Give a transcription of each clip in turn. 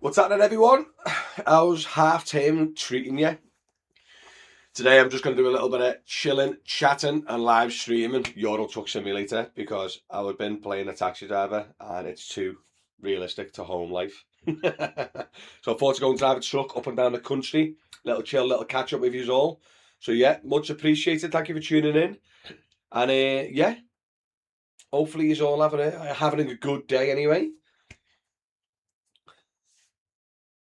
What's happening, everyone? How's half term treating you? Today I'm just going to do a little bit of chilling, chatting and live streaming Euro Truck Simulator because I've been playing a taxi driver and it's too realistic to home life. So I thought to go and drive a truck up and down the country. Little chill, little catch up with you all. So yeah, much appreciated. Thank you for tuning in. And yeah, hopefully you're all having a good day anyway.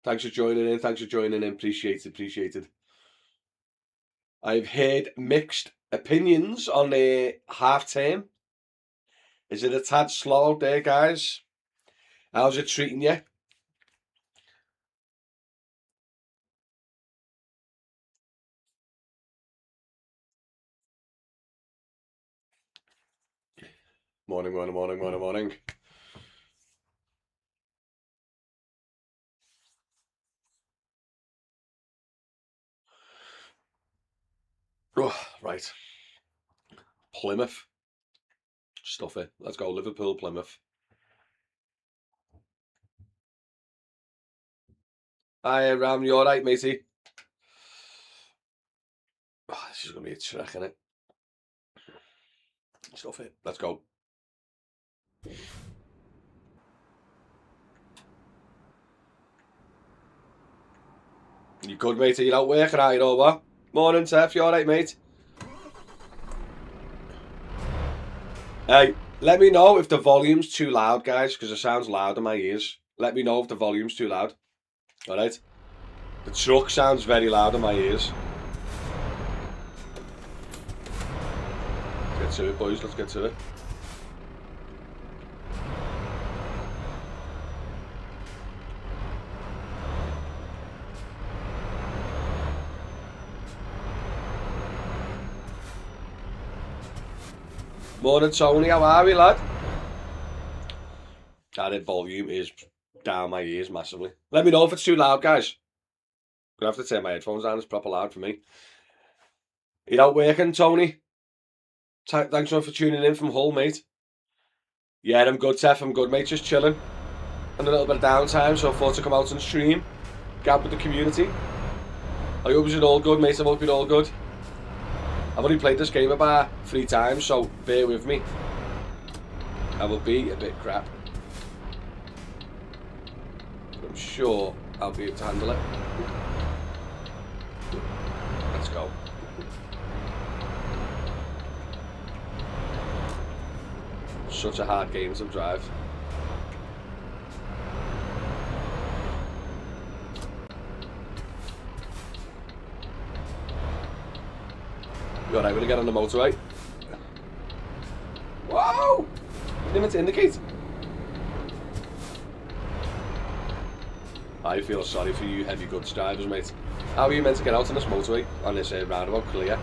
Thanks for joining in. Appreciated. I've heard mixed opinions on half term. Is it a tad slow out there, guys? How's it treating you? Morning. Oh, right. Plymouth. Stuff it. Let's go. Liverpool, Plymouth. Hi, Ram. You alright, matey? Oh, this is going to be a trek, innit? Stuff it. Let's go. You good, mate? Are you out working, are you, or what? Morning, Seth. You alright, mate? Hey, let me know if the volume's too loud, guys, because it sounds loud in my ears. Let me know if the volume's too loud. Alright? The truck sounds very loud in my ears. Let's get to it, boys. Let's get to it. Morning, Tony. How are we, lad? That volume is down my ears massively. Let me know if it's too loud, guys. I'm going to have to turn my headphones down. It's proper loud for me. You out working, Tony? Thanks for tuning in from Hull, mate. Yeah, I'm good, Tef. I'm good, mate. Just chilling. And a little bit of downtime, so I thought to come out and stream. Gab with the community. I hope you're all good, mate. I hope you're all good. I've only played this game about 3 times, so bear with me. I will be a bit crap. But I'm sure I'll be able to handle it. Let's go. Such a hard game to drive. You alright when you get on the motorway? Whoa! Didn't even to indicate. I feel sorry for you heavy goods drivers, mate. How are you meant to get out on this motorway, on this roundabout clear?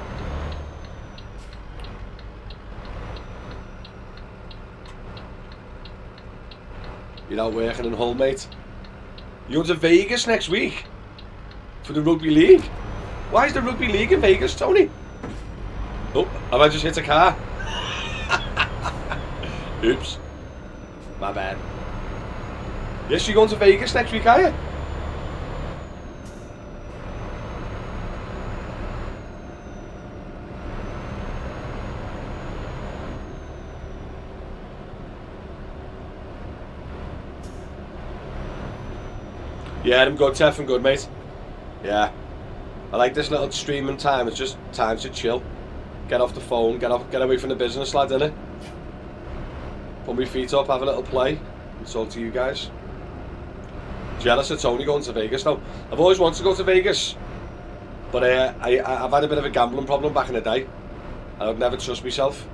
You're out working in Hull, mate. You're to Vegas next week for the rugby league. Why is the rugby league in Vegas, Tony? Oh, have I just hit a car? Oops. My bad. Yes, you're going to Vegas next week, are you? Yeah, I'm good, Tef. I'm good, mate. Yeah. I like this little streaming time. It's just time to chill. Get off the phone, get away from the business, lad, innit? Put my feet up, have a little play, and talk to you guys. Jealous of Tony going to Vegas now. I've always wanted to go to Vegas, but I've had a bit of a gambling problem back in the day, and I'd never trust myself.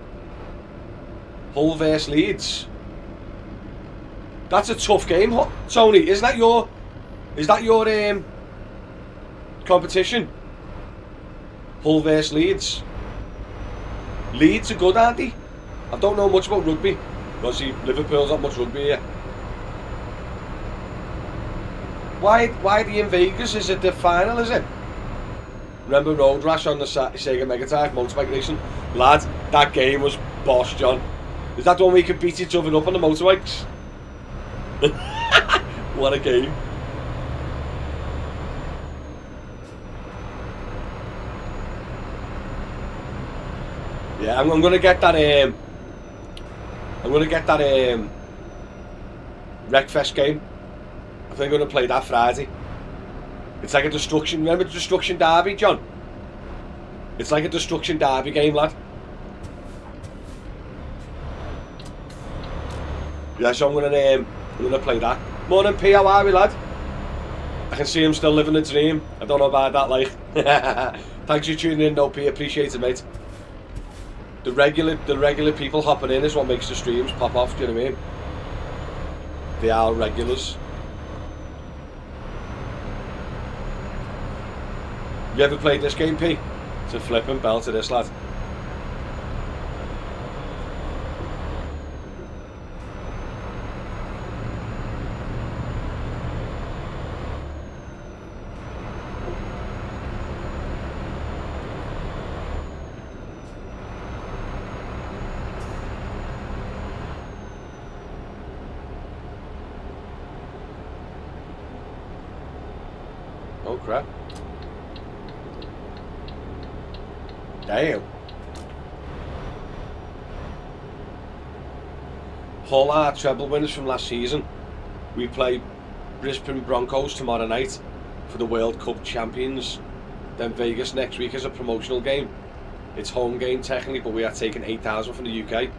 Hull vs Leeds. That's a tough game, Tony. Is that your competition? Hull vs Leeds. Leeds are good, aren't they? I don't know much about rugby. Obviously, Liverpool's not much rugby here. Why are they in Vegas? Is it the final, is it? Remember Road Rash on the Sega Mega Drive motorbike racing? Lad, that game was boss, John. Is that the one where you could beat each other up on the motorbikes? What a game. Yeah, I'm gonna get that. I'm gonna get that Wreckfest game. I think I'm gonna play that Friday. It's like a destruction. Remember the destruction derby, John? It's like a destruction derby game, lad. Yeah, so I'm gonna play that. Morning, P. How are we, lad? I can see him still living the dream. I don't know about that, like. Thanks for tuning in, though, P. Appreciate it, mate. The regular people hopping in is what makes the streams pop off. Do you know what I mean? They are regulars. You ever played this game, P? It's a flipping bell to this, lad. Oh crap. Damn. Hull are treble winners from last season. We play Brisbane Broncos tomorrow night for the World Cup champions. Then Vegas next week is a promotional game. It's home game technically, but we are taking 8,000 from the UK.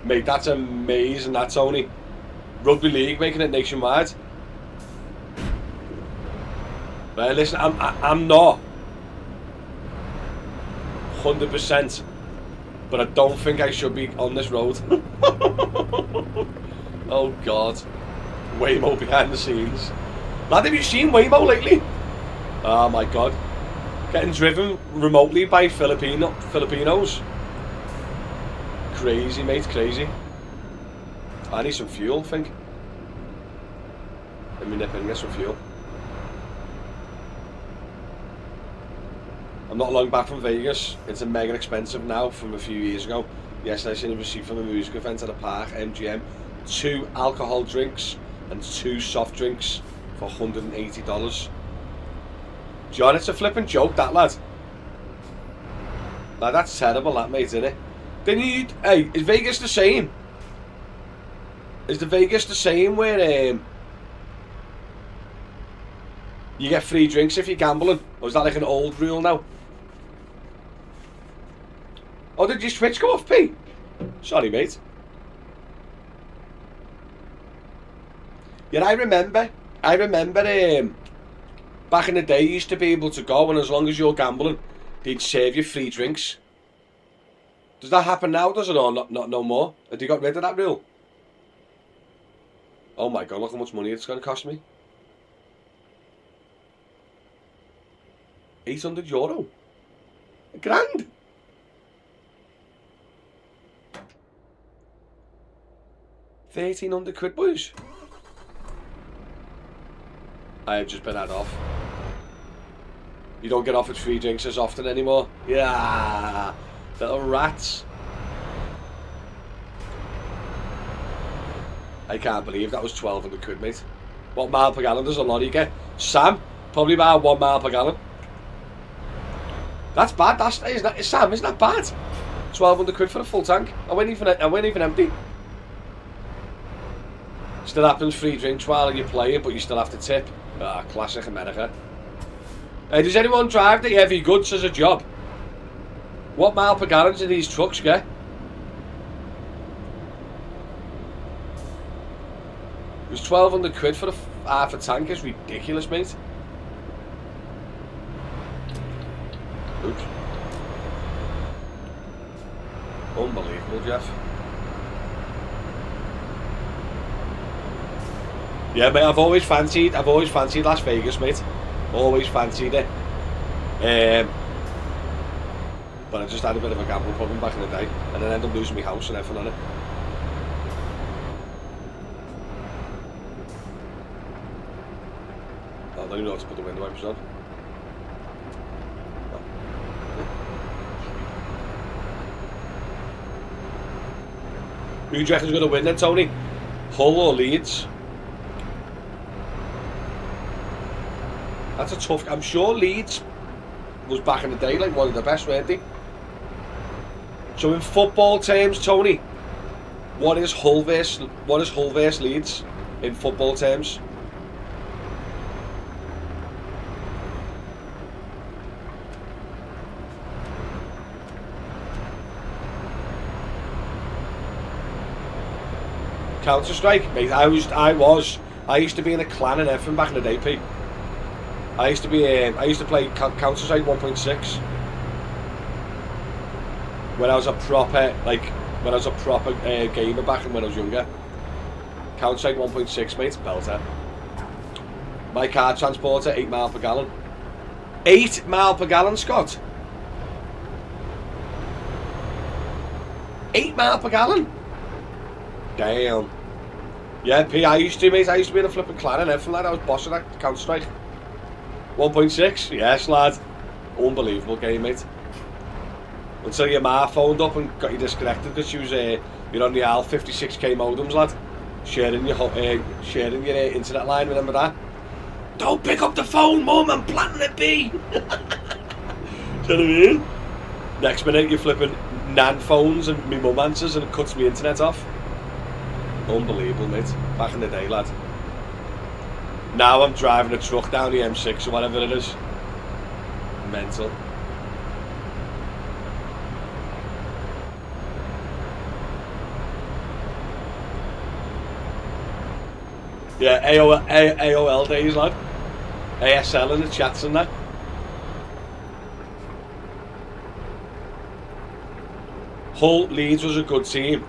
Mate, that's amazing, that, Tony. Rugby League making it nationwide. Right, listen, I'm not 100%, but I don't think I should be on this road. Oh God, Waymo behind the scenes. Lad, have you seen Waymo lately? Oh my God, getting driven remotely by Filipinos. Crazy, mate, crazy. I need some fuel, I think. Let me nip in and get some fuel. I'm not long back from Vegas. It's a mega expensive now from a few years ago. Yesterday I seen a receipt from a music event at a park, MGM. 2 alcohol drinks and 2 soft drinks for $180. John, it's a flipping joke, that, lad. Like, that's terrible, that, mate, isn't it? Then you, hey, is Vegas the same? Is the Vegas the same where you get free drinks if you're gambling? Or is that like an old rule now? Oh, did your switch go off, P? Sorry, mate. Yeah, I remember back in the day you used to be able to go, and as long as you're gambling, they'd serve you free drinks. Does that happen now, does it, or not no more? Have they got rid of that rule? Oh my God, look how much money it's going to cost me. €800? $1,000? £1,300, boys. I have just been had off. You don't get offered free drinks as often anymore. Yeah, little rats. I can't believe that was £1,200, mate. What mile per gallon does a lorry get? Sam, probably about 1 mile per gallon. That's bad. Sam, isn't that bad? £1,200 for a full tank. I went even empty. Still happens, free drinks while you're playing, but you still have to tip. Ah, classic America. Hey, does anyone drive the heavy goods as a job? What mile per gallon do these trucks get? It was £1,200 for half a tank is ridiculous, mate. Oops. Unbelievable, Jeff. Yeah, mate, I've always fancied Las Vegas, mate. Always fancied it. But I just had a bit of a gambling problem back in the day, and then ended up losing my house and everything on it. I don't even know how to put the window wipers on. Who do you reckon's going to win then, Tony? Hull or Leeds? That's a tough... I'm sure Leeds was back in the day like one of the best, weren't they? So in football terms, Tony, what is Hull versus Leeds in football terms? Counter-Strike, mate. I used to be in a clan and everything back in the day, Pete. I used to play Counter-Strike 1.6 when I was a proper gamer back when I was younger. Counter-Strike 1.6, mate, belter. My car transporter, 8 mile per gallon. 8 mile per gallon, Scott. 8 mile per gallon. Damn. Yeah, P, I used to be in a flipping clan and everything like that. I was bossing that Counter-Strike. 1.6? Yes, lad. Unbelievable game, mate. Until your ma phoned up and got you disconnected because she was you're on the AL 56k modems, lad. Sharing your internet line, remember that? Don't pick up the phone, Mum, I'm planting a bee! Do you know what I mean? Next minute you're flipping nan phones and my mum answers and it cuts my internet off. Unbelievable, mate. Back in the day, lad. Now I'm driving a truck down the M6 or whatever it is. Mental. Yeah, AOL days, lad. ASL in the chats and that. Hull Leeds was a good team,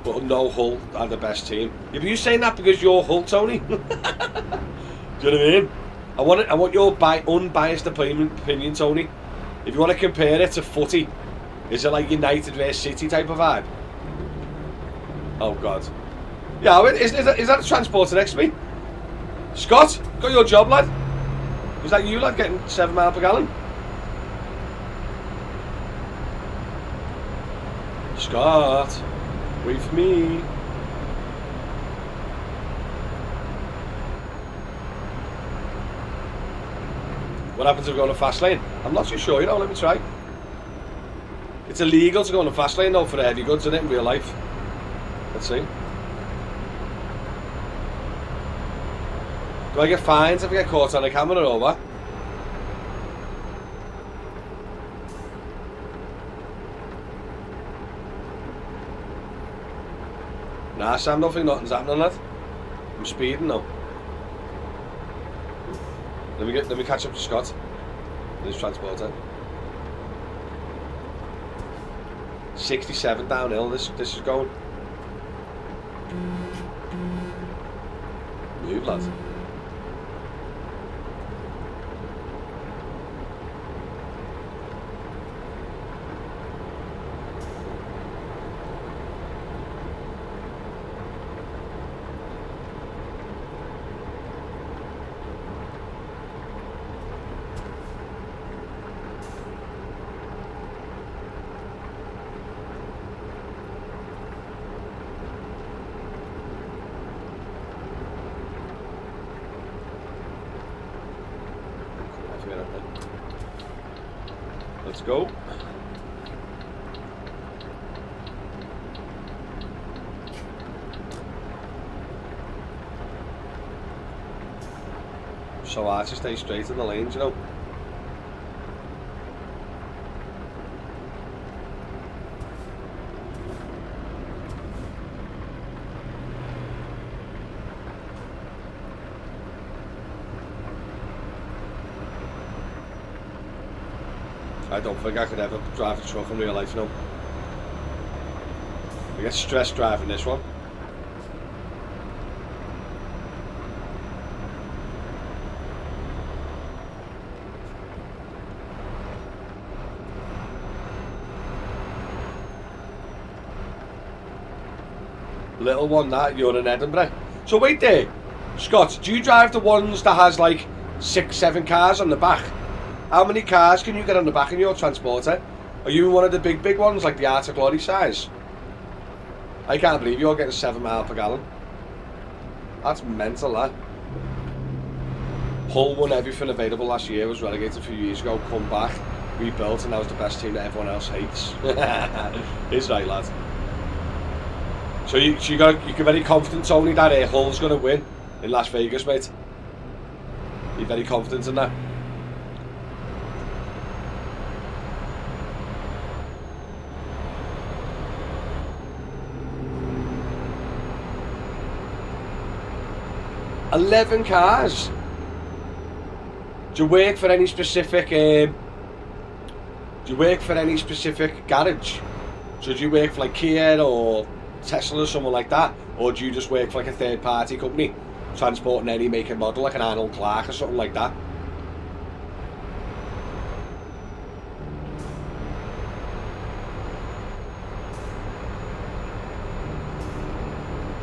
but no, Hull had the best team. Yeah, but you saying that because you're Hull, Tony? Do you know what I mean? I want your unbiased opinion, Tony. If you want to compare it to footy, is it like United versus City type of vibe? Oh God. Yeah, is that a transporter next to me? Scott, got your job, lad. Is that you, lad, getting 7 mile per gallon? Scott, wait for me. What happens if we go on a fast lane? I'm not too sure, you know, let me try. It's illegal to go on a fast lane though for the heavy goods, isn't it, in real life? Let's see. Do I get fines if I get caught on a camera or what? Nah, Sam, don't think nothing's happening, lad. I'm speeding now. Let me catch up to Scott. His transporter. 67 downhill. This is going. Move, lad. Let's go. So hard to stay straight in the lanes, you know. I don't think I could ever drive a truck in real life, no. I get stressed driving this one. Little one that, you're in Edinburgh. So wait there, Scott, do you drive the ones that has like 6-7 cars on the back? How many cars can you get on the back in your transporter? Are you one of the big ones, like the Art of Glory size? I can't believe you're getting 7 mile per gallon. That's mental, that. Hull won everything available last year, was relegated a few years ago, come back. we built, and that was the best team that everyone else hates. It's right, lad. So you're very confident, Tony, that Hull's going to win in Las Vegas, mate? You're very confident in that? $11 cars. Do you work for any specific? Do you work for any specific garage? So do you work for like Kia or Tesla or someone like that, or do you just work for like a third-party company transporting any make and model, like an Arnold Clark or something like that?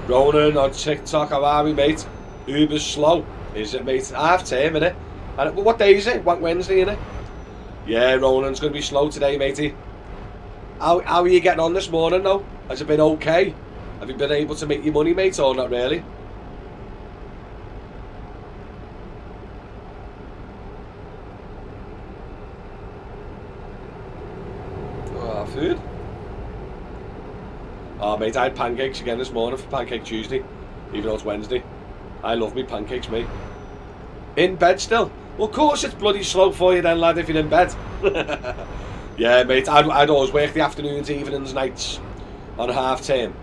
Ronan on TikTok, how are we, mate? Uber's slow, is it, mate? Half term, innit? And what day is it? Wednesday, innit? Yeah, Ronan's going to be slow today, matey. How are you getting on this morning, though? Has it been okay? Have you been able to make your money, mate, or not really? Oh, food? Oh, mate, I had pancakes again this morning for Pancake Tuesday, even though it's Wednesday. I love me pancakes, mate. In bed still? Well, of course it's bloody slow for you then, lad, if you're in bed. Yeah, mate, I'd always work the afternoons, evenings, nights on half term.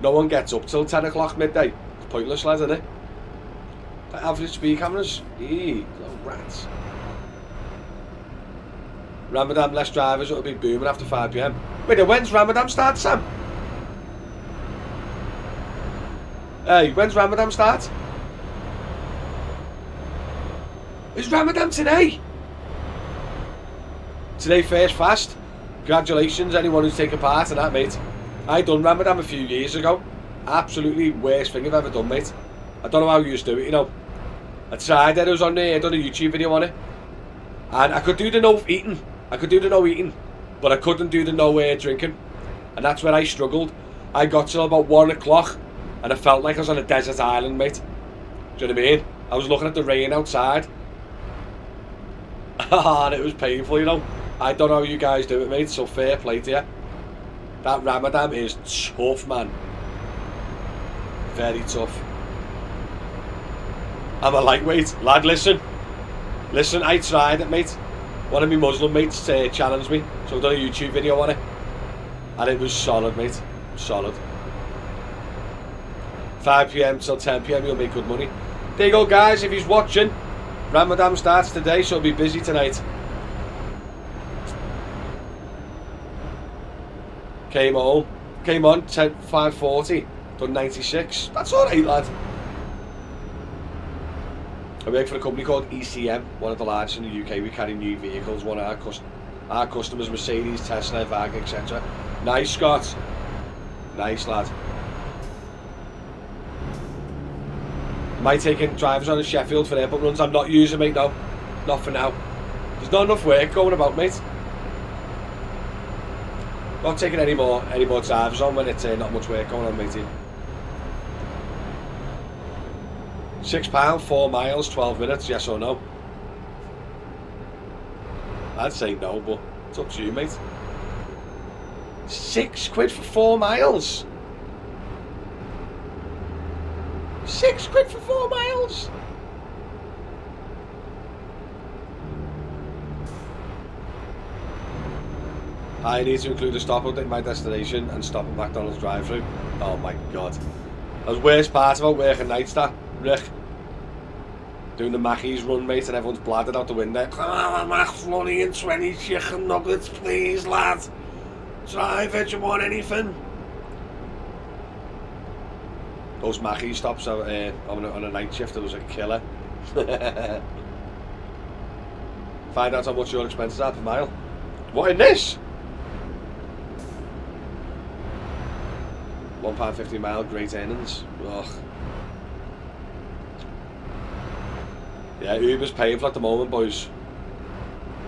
No one gets up till 10 o'clock midday. It's pointless, lad, isn't it? The average speed cameras? Eee, little rats. Ramadan, less drivers, it'll be booming after 5 PM. Wait, when's Ramadan start, Sam? Hey, when's Ramadan start? Is Ramadan today? Today first fast. Congratulations anyone who's taken part in that, mate. I done Ramadan a few years ago. Absolutely worst thing I've ever done, mate. I don't know how you used to do it, you know. I tried it, I was on there, I done a YouTube video on it. And I could do the no eating. But I couldn't do the no drinking. And that's where I struggled. I got till about 1 o'clock and I felt like I was on a desert island, mate. Do you know what I mean? I was looking at the rain outside. And it was painful, you know. I don't know how you guys do it, mate, so fair play to you. That Ramadan is tough, man. Very tough. I'm a lightweight. Lad, listen. Listen, I tried it, mate. One of my Muslim mates challenged me, so I've done a YouTube video on it. And it was solid, mate. Solid. 5 PM till 10 PM, you'll make good money. There you go, guys, if he's watching. Ramadan starts today, so it'll be busy tonight. Came on 5:40, done 96. That's alright, lad. I work for a company called ECM, one of the largest in the UK. We carry new vehicles, one of our customers, Mercedes, Tesla, VAG, etc. Nice, Scott. Nice, lad. Am I taking drivers on in Sheffield for airport runs? I'm not using, mate, no. Not for now. There's not enough work going about, mate. Not taking any more drivers on when it's not much work going on, matey. £6, 4 miles, 12 minutes, yes or no? I'd say no, but it's up to you, mate. £6 for 4 miles? £6 for 4 miles? I need to include a stop at my destination and stop at McDonald's drive-thru. Oh my god. That was the worst part about working nights, that, Rick. Doing the Mackey's run, mate, and everyone's bladdered out the window. Come on, McFlurry and 20 chicken nuggets, please, lad. Drive it, you want anything? Those Mackey's stops on a night shift, it was a killer. Find out how much your expenses are per mile. What, in this? £1.50 a mile, great earnings. Ugh. Yeah, Uber's paying for at the moment, boys.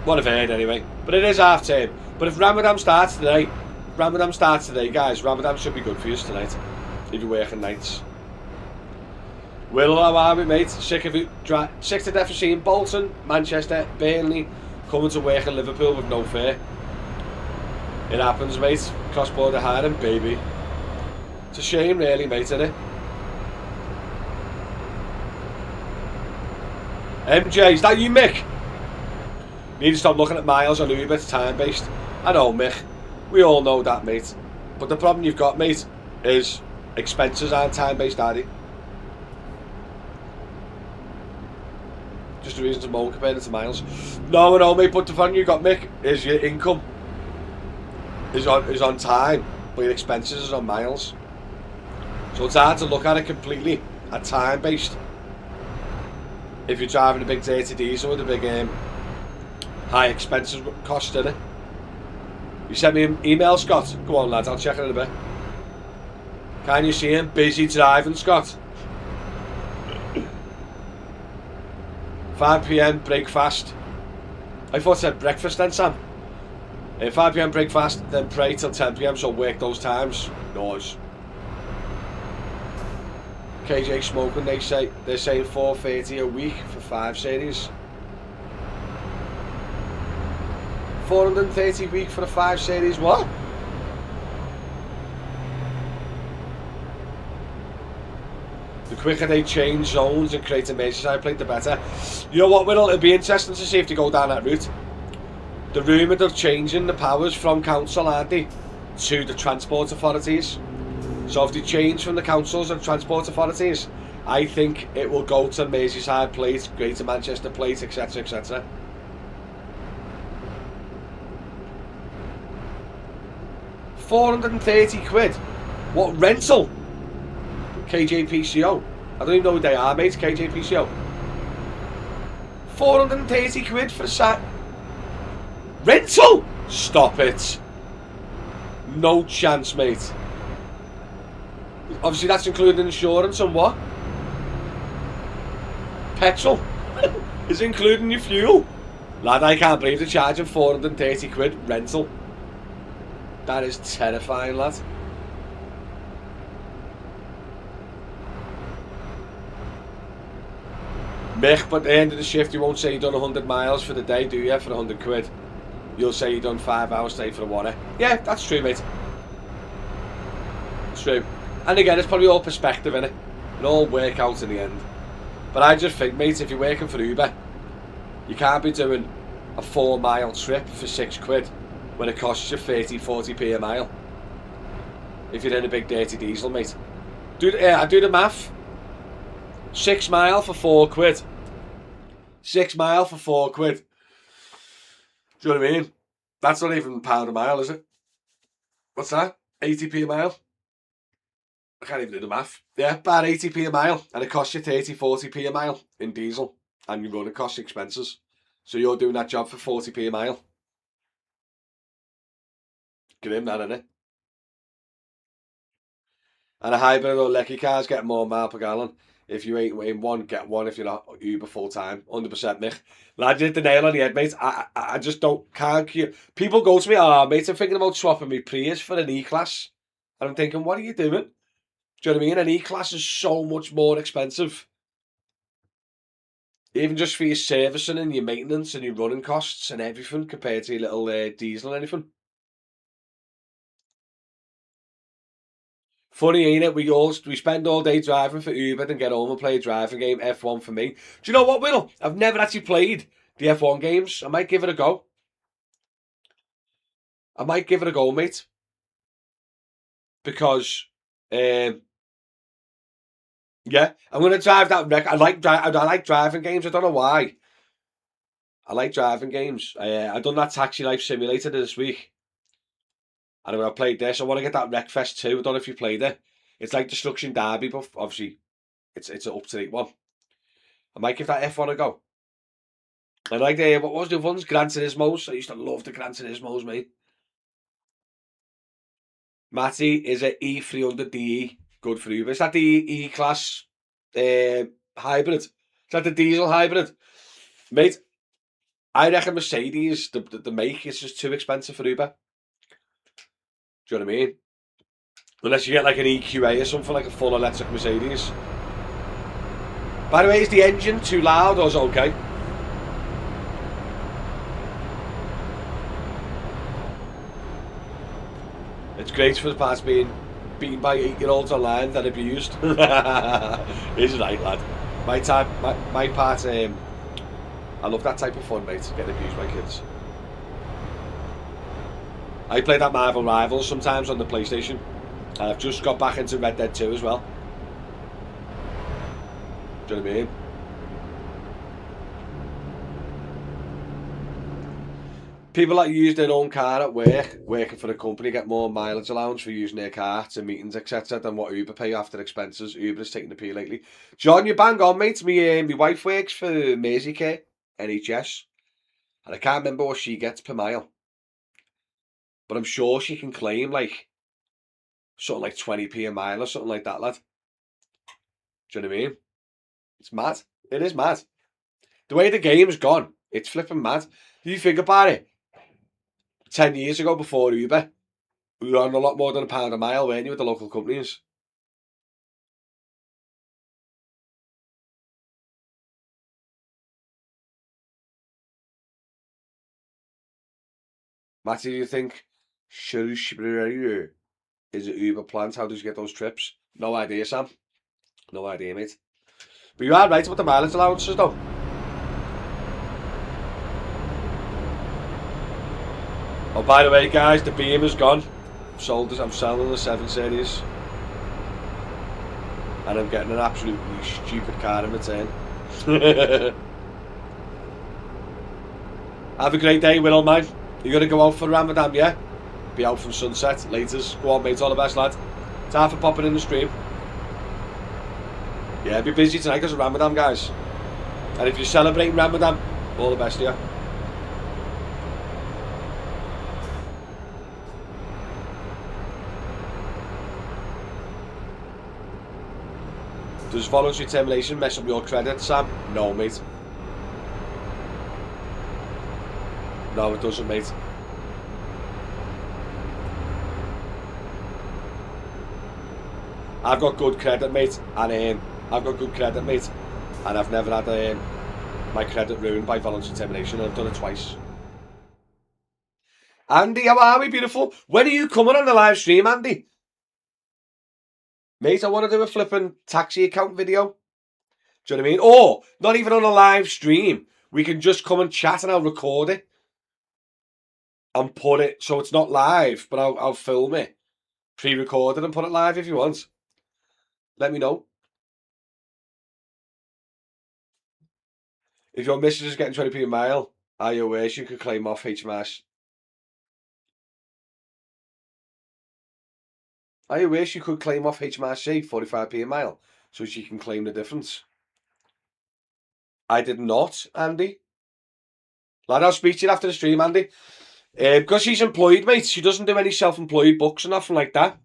What I've heard anyway. But it is half term. But if Ramadan starts today, guys, Ramadan should be good for you tonight. If you're working nights. Will, how are we, mate? Sick to death of seeing Bolton, Manchester, Burnley, Coming to work in Liverpool with no fare. It happens, mate. Cross-border hiring, baby. It's a shame, really, mate, isn't it? MJ, is that you, Mick? Need to stop looking at miles on Uber, it's time-based. I know, Mick. We all know that, mate. But the problem you've got, mate, is expenses aren't time-based, are they? Just a reason to moan compared to miles. No, mate, but the problem you've got, Mick, is your income is on time, but your expenses is on miles. So it's hard to look at it completely at time-based. If you're driving a big dirty diesel with a big high expenses cost in it. You sent me an email, Scott. Go on, lads, I'll check it in a bit. Can you see him? Busy driving, Scott. 5 PM break fast. I thought it said breakfast then, Sam. 5 PM break fast, then pray till 10 PM, so work those times. Noise. KJ smoking, they're saying 430 a week for 5 series. 430 a week for a 5 series, what? The quicker they change zones and create a Merseyside plate, the better. You know what, Whittle? It'll be interesting to see if they go down that route. The rumoured of changing the powers from council, aren't they, to the transport authorities. So if they change from the councils and transport authorities, I think it will go to Merseyside plate, Greater Manchester plate, etc, etc. £430. What rental? KJPCO. I don't even know who they are, mate. KJPCO. £430 for a sat. Rental? Stop it. No chance, mate. Obviously that's including insurance and what? Petrol. Is including your fuel. Lad, I can't believe they're charging £430 rental. That is terrifying, lad. Mick, but at the end of the shift you won't say you've done 100 miles for the day, do you? For £100. You'll say you've done 5 hours a day for a water. Yeah, that's true, mate. It's true. And again, it's probably all perspective, innit? It'll all work out in the end. But I just think, mate, if you're working for Uber, you can't be doing a 4-mile trip for £6 when it costs you 30-40p a mile. If you're in a big dirty diesel, mate. I do the math. 6 mile for £4. 6 mile for £4. Do you know what I mean? That's not even £1 a mile, is it? What's that? 80p a mile? I can't even do the math. Yeah, about 80p a mile. And it costs you 30-40p a mile in diesel. And you're going to cost expenses. So you're doing that job for 40p a mile. Grim, that, innit? And a hybrid or lecky cars get more mile per gallon. If you ain't in one, get one if you're not Uber full time. 100%, Mick. Lad, you hit the nail on the head, mate. I just can't. People go to me, mate, I'm thinking about swapping my Prius for an E-Class. And I'm thinking, what are you doing? Do you know what I mean? An E-Class is so much more expensive. Even just for your servicing and your maintenance and your running costs and everything compared to your little diesel and anything. Funny, ain't it? We spend all day driving for Uber and get home and play a driving game. F1 for me. Do you know what, Will? I've never actually played the F1 games. I might give it a go. Mate. Because, yeah, I'm going to drive that wreck. I like driving games. I don't know why. I like driving games. I done that Taxi Life Simulator this week. And I played this. I want to get that Wreckfest 2. I don't know if you played it. It's like Destruction Derby, but obviously it's an up-to-date one. I might give that F1 a go. I like what was the ones? Gran Turismos. I used to love the Gran Turismos, mate. Matty is an E300DE. Good for you. Is that the E-Class hybrid? Is that the diesel hybrid? Mate, I reckon Mercedes, the make, is just too expensive for Uber. Do you know what I mean? Unless you get like an EQA or something, like a full electric Mercedes. By the way, is the engine too loud or is it okay? It's great for the past being beaten by 8-year-olds online that abused. He's right, lad. My part, I love that type of fun, mate, getting abused by kids. I play that Marvel Rivals sometimes on the PlayStation, and I've just got back into Red Dead 2 as well. Do you know what I mean? People that use their own car at work, working for the company, get more mileage allowance for using their car to meetings, etc. than what Uber pay after expenses. Uber is taking the P lately. John, you bang on, mate. My wife works for Merseycare, NHS, and I can't remember what she gets per mile. But I'm sure she can claim like something like 20p a mile or something like that, lad. Do you know what I mean? It's mad. It is mad. The way the game's gone, it's flipping mad. Do you think about it? 10 years ago, before Uber, we were on a lot more than £1 a mile, weren't you, with the local companies? Matty, do you think Shrewsbury is an Uber plant? How does he get those trips? No idea, Sam. No idea, mate. But you are right about the mileage allowances, though. Oh, by the way, guys, the Beam is gone. I'm selling the 7 Series. And I'm getting an absolutely stupid car in return. Have a great day, Will, mate. You're going to go out for Ramadan, yeah? Be out from sunset. Laters. Go on, mate. All the best, lad. Time for popping in the stream. Yeah, be busy tonight because of Ramadan, guys. And if you're celebrating Ramadan, all the best to you. Does voluntary termination mess up your credit, Sam? No, mate. No, it doesn't, mate. I've got good credit, mate, and I've never had my credit ruined by voluntary termination. I've done it twice. Andy, how are we, beautiful? When are you coming on the live stream, Andy? Mate, I want to do a flipping taxi account video. Do you know what I mean? Or, not even on a live stream. We can just come and chat and I'll record it. And put it, so it's not live, but I'll film it. Pre-recorded and put it live if you want. Let me know. If your missus is getting 20p a mile, are you aware you could claim off HMRC? Are you aware you could claim off HMRC 45p a mile, so she can claim the difference? I did not, Andy. Lad, I'll speak to you after the stream, Andy. Because she's employed, mate, she doesn't do any self-employed books or nothing like that.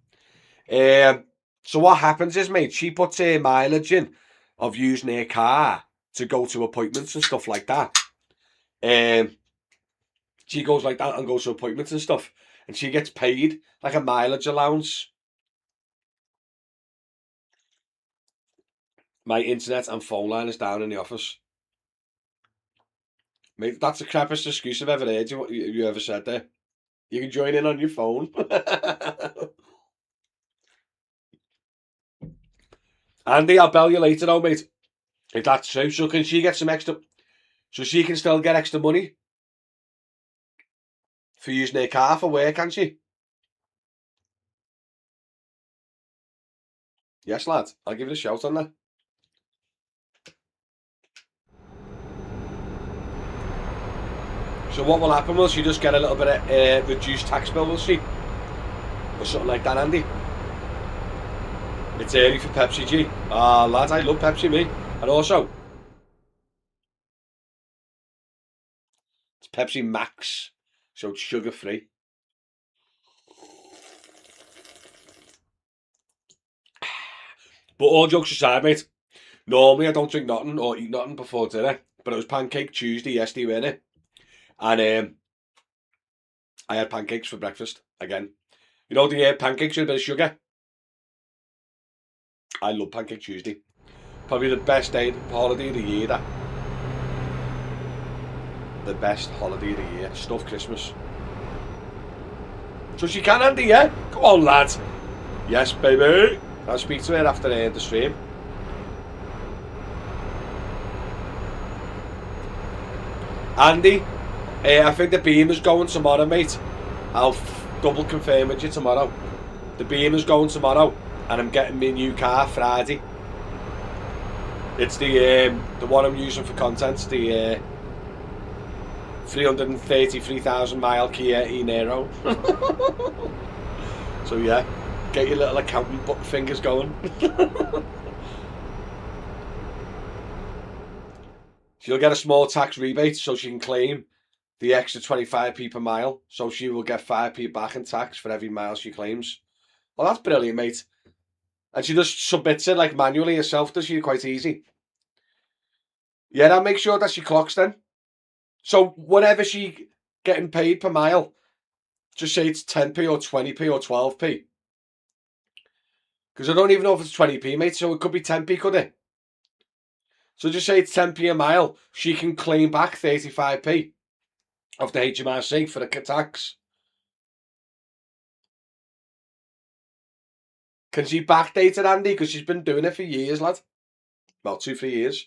So what happens is, mate, she puts her mileage in of using her car to go to appointments and stuff like that. She goes like that and goes to appointments and stuff. And she gets paid like a mileage allowance. My internet and phone line is down in the office. Mate, that's the crappiest excuse I've ever heard you ever said there. You can join in on your phone. Andy, I'll bell you later though, mate. If that's true, so can she get some extra... So she can still get extra money for using her car for work, can't she? Yes, lad. I'll give it a shout on that. So what will happen? Will she just get a little bit of reduced tax bill, will she? Or something like that, Andy? It's early for Pepsi, G. Ah, lad, I love Pepsi, me. And also, it's Pepsi Max, so it's sugar-free. But all jokes aside, mate, normally I don't drink nothing or eat nothing before dinner, but it was Pancake Tuesday yesterday, wasn't it? And I had pancakes for breakfast again. You know the pancakes with a bit of sugar? I love Pancake Tuesday. Probably the best holiday of the year, that. The best holiday of the year. Stuffed Christmas. So she can, Andy, yeah? Come on, lad. Yes, baby. I'll speak to her after the stream. Andy, I think the beam is going tomorrow, mate. I'll double confirm with you tomorrow. The beam is going tomorrow, and I'm getting my new car Friday. It's the one I'm using for content, the 333,000 mile Kia e-Niro. So yeah, get your little accountant fingers going. She'll get a small tax rebate so she can claim the extra 25p per mile. So she will get 5p back in tax for every mile she claims. Well, that's brilliant, mate. And she just submits it like manually herself, does she? Quite easy. Yeah, that makes sure that she clocks then. So whatever she getting paid per mile, just say it's 10p or 20p or 12p. Because I don't even know if it's 20p, mate, so it could be 10p, could it? So just say it's 10p a mile, she can claim back 35p of the HMRC for the tax. Can she backdate it, Andy? Because she's been doing it for years, lad. Well, 2-3 years.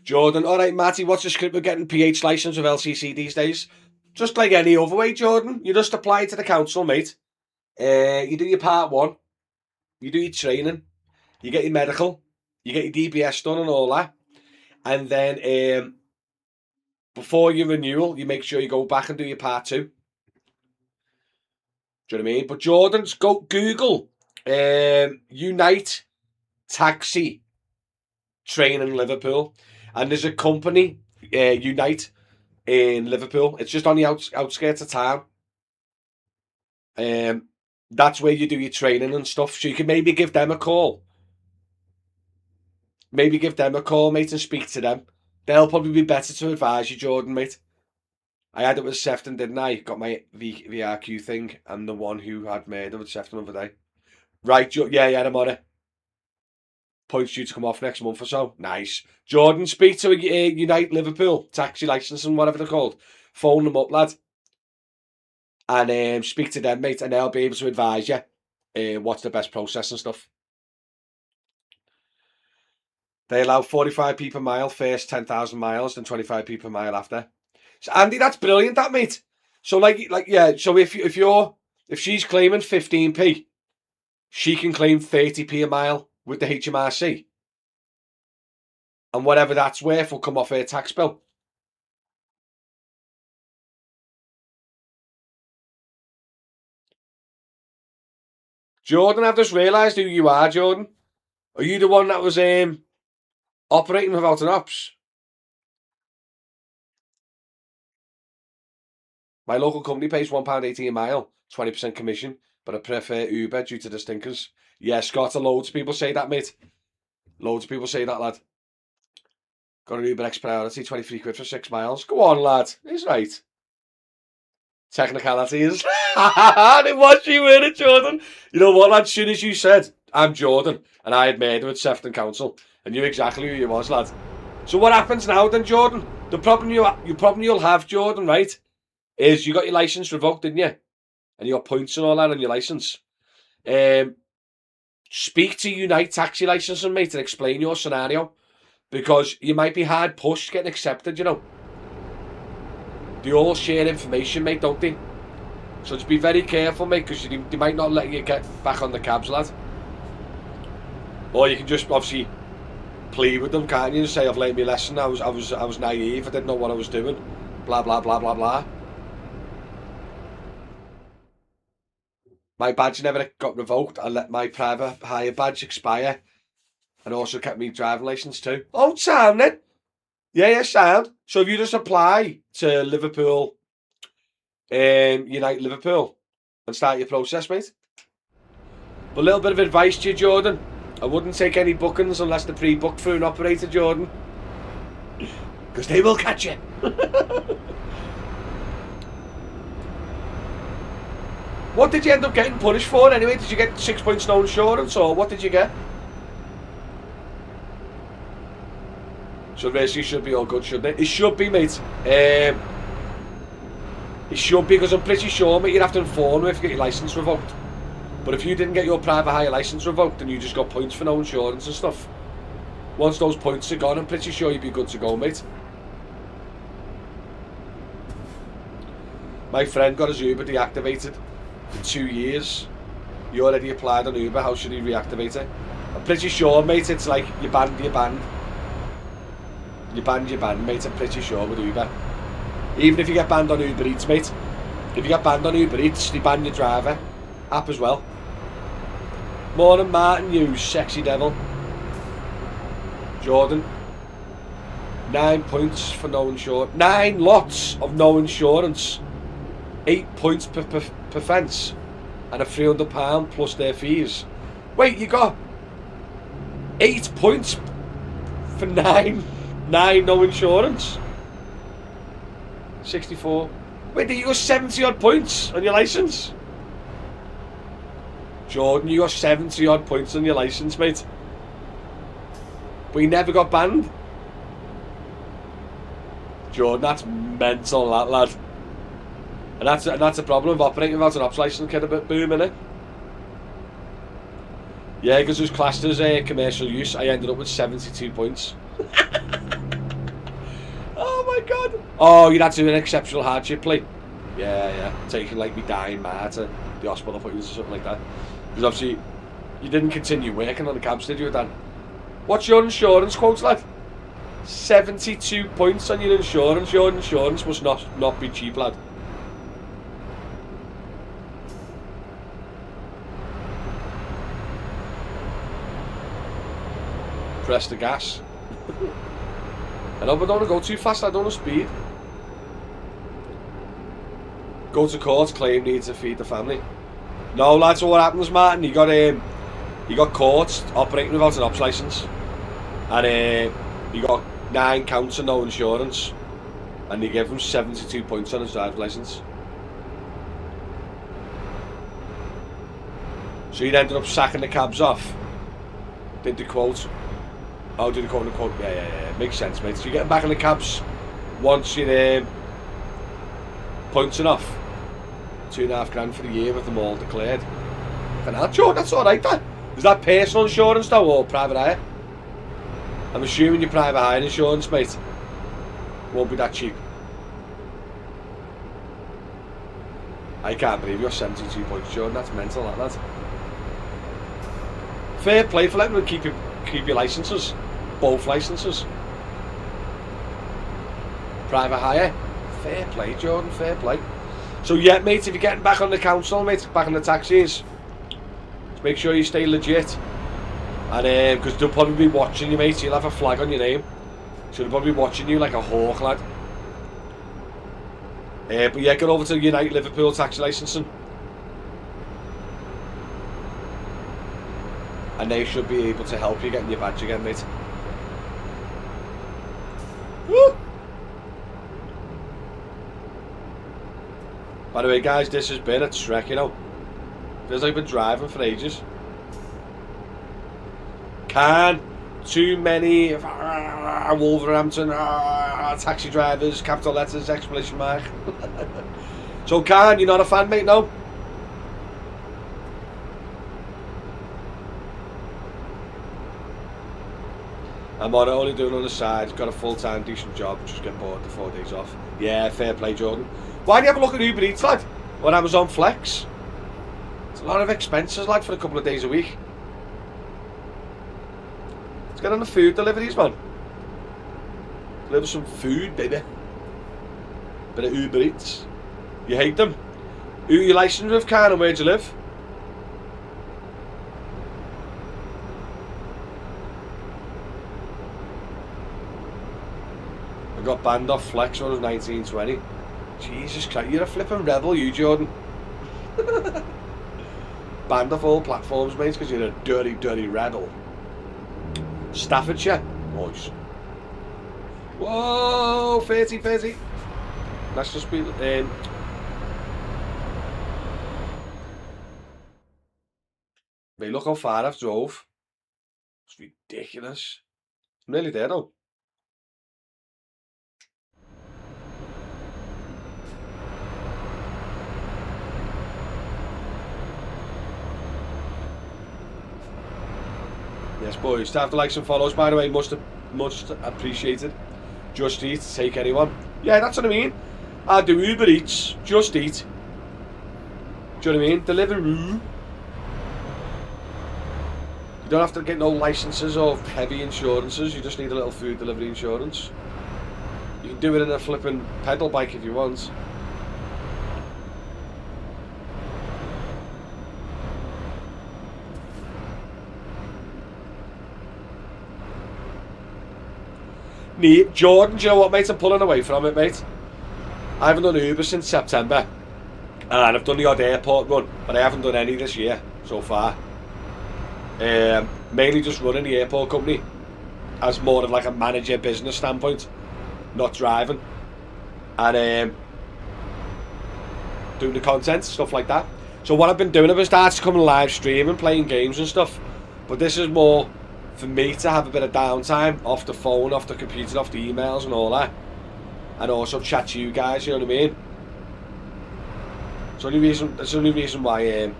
Jordan, all right, Matty, what's the script with getting PH licence with LCC these days? Just like any other way, Jordan. You just apply to the council, mate. You do your part 1. You do your training. You get your medical. You get your DBS done and all that. And then before your renewal, you make sure you go back and do your part 2. Do you know what I mean? But Jordan's go Google Unite Taxi Training Liverpool. And there's a company, Unite, in Liverpool. It's just on the outskirts of town. That's where you do your training and stuff. So you can maybe give them a call. Maybe give them a call, mate, and speak to them. They'll probably be better to advise you, Jordan, mate. I had it with Sefton, didn't I? Got my VRQ thing. I'm the one who had murder with Sefton the other day. Right, yeah, I'm on it. Points due to come off next month or so. Nice. Jordan, speak to Unite Liverpool, taxi licence and whatever they're called. Phone them up, lad. And speak to them, mate, and they'll be able to advise you what's the best process and stuff. They allow 45p per mile first 10,000 miles, then 25p per mile after. So Andy, that's brilliant, that, mate. So like yeah. So if she's claiming 15p, she can claim 30p a mile with the HMRC, and whatever that's worth will come off her tax bill. Jordan, I've just realised who you are, Jordan. Are you the one that was operating without an ops? My local company pays £1.80 a mile, 20% commission, but I prefer Uber due to the stinkers. Yeah, Scott, loads of people say that, mate. Loads of people say that, lad. Got an Uber X priority, 23 quid for 6 miles. Go on, lad. He's right. Technicalities. It was you, weren't it, Jordan? You know what, lad? As soon as you said, I'm Jordan, and I had murder with Sefton Council, I knew exactly who you was, lad. So what happens now then, Jordan? The problem you'll have, Jordan, right, is you got your licence revoked, didn't you? And you got points and all that on your licence. Speak to Unite Taxi Licensing, mate, and explain your scenario. Because you might be hard pushed getting accepted, you know. They all share information, mate, don't they? So just be very careful, mate, because they might not let you get back on the cabs, lad. Or you can just obviously plead with them, can't you? And say, I've learned my lesson, I was naive, I didn't know what I was doing. Blah, blah, blah, blah, blah. My badge never got revoked. I let my private hire badge expire. And also kept me driving licence too. Oh, sound then. Yeah, sound. So if you just apply to Liverpool, Unite Liverpool, and start your process, mate. But a little bit of advice to you, Jordan. I wouldn't take any bookings unless they're pre-booked through an operator, Jordan. Because they will catch you. What did you end up getting punished for anyway? Did you get 6 points no insurance, or what did you get? So basically, should be all good, shouldn't it? It should be, mate. It should be, because I'm pretty sure, mate, you'd have to inform me if you get your licence revoked. But if you didn't get your private hire licence revoked and you just got points for no insurance and stuff, once those points are gone, I'm pretty sure you'd be good to go, mate. My friend got his Uber deactivated for 2 years. He already applied on Uber. How should he reactivate it? I'm pretty sure, mate, it's like you're banned. You're banned, mate. I'm pretty sure with Uber. Even if you get banned on Uber Eats, mate. If you get banned on Uber Eats, they ban your driver app as well. Morning, Martin, you sexy devil. Jordan. 9 points for no insurance. 9 lots of no insurance. 8 points per fence. And a £300 plus their fees. Wait, you got 8 points for 9 no insurance. 64. Wait, you got 70 odd points on your licence? Jordan, you got 70 odd points on your licence, mate. But you never got banned. Jordan, that's mental, that lad. And that's a problem of operating without an ops licence, get a bit boom, innit? Yeah, because it was classed as commercial use, I ended up with 72 points. Oh my god. Oh, you'd had to do an exceptional hardship plea. Yeah. Taking like me dying ma to the hospital appointments or something like that. Because obviously, you didn't continue working on the cabs, did you, Dan? What's your insurance quote, lad? 72 points on your insurance. Your insurance must not be cheap, lad. Press the gas. I know, but don't want to go too fast. I don't want to speed. Go to court, claim needs to feed the family. No, lads, what happens, Martin? You got caught operating without an ops licence, and you got 9 counts of no insurance, and they gave him 72 points on his driver's licence. So he ended up sacking the cabs off. Did the quote? Oh, did the quote? Yeah. Makes sense, mate. So you're getting back on the cabs once you're pointing off. £2.5 for the year with them all declared. Sure, that's alright, that. Is that personal insurance though, or private hire? I'm assuming your private hire insurance, mate, won't be that cheap. I can't believe you're 72 points, Jordan. That's mental, that lad. Fair play for letting them keep your licences. Both licences. Private hire. Fair play, Jordan, fair play. So yeah, mate, if you're getting back on the council, mate, back on the taxis, just make sure you stay legit. And because they'll probably be watching you, mate. You'll have a flag on your name, so they'll probably be watching you like a hawk, lad. But yeah, get over to Unite Liverpool taxi licensing, and they should be able to help you getting your badge again, mate. Woo! By the way, guys, this has been a trek, you know. Feels like I've been driving for ages. Too many Wolverhampton taxi drivers, capital letters, exclamation mark. So, you're not a fan, mate, no? I'm on it, only doing on the side. Got a full-time decent job, just get bored the 4 days off. Yeah, fair play, Jordan. Why do you have a look at Uber Eats, lad? Or Amazon Flex? It's a lot of expenses, lad, for a couple of days a week. Let's get on the food deliveries, man. Deliver some food, baby. Bit of Uber Eats. You hate them? Who are you licensed with, Karen, and where do you live? I got banned off Flex when I was 19, 20. Jesus Christ, you're a flipping rebel, you, Jordan. Banned off all platforms, mate, because you're a dirty, dirty rebel. Staffordshire. Nice. Whoa, 30. Let's just be... But look how far I've drove. It's ridiculous. I'm nearly there, though. Yes, boys. Time to like some follows, by the way. Much appreciated. Just Eat, take anyone. Yeah, that's what I mean. I do Uber Eats, Just Eat. Do you know what I mean? Deliveroo. You don't have to get no licenses or heavy insurances. You just need a little food delivery insurance. You can do it in a flipping pedal bike if you want. Jordan, do you know what, mate? I'm pulling away from it, mate. I haven't done Uber since September. And I've done the odd airport run, but I haven't done any this year so far. Mainly just running the airport company as more of like a manager business standpoint, not driving. And doing the content, stuff like that. So what I've been doing, I've been starting to come live streaming, playing games and stuff. But this is more for me to have a bit of downtime off the phone, off the computer, off the emails and all that. And also chat to you guys, you know what I mean? It's the only reason why I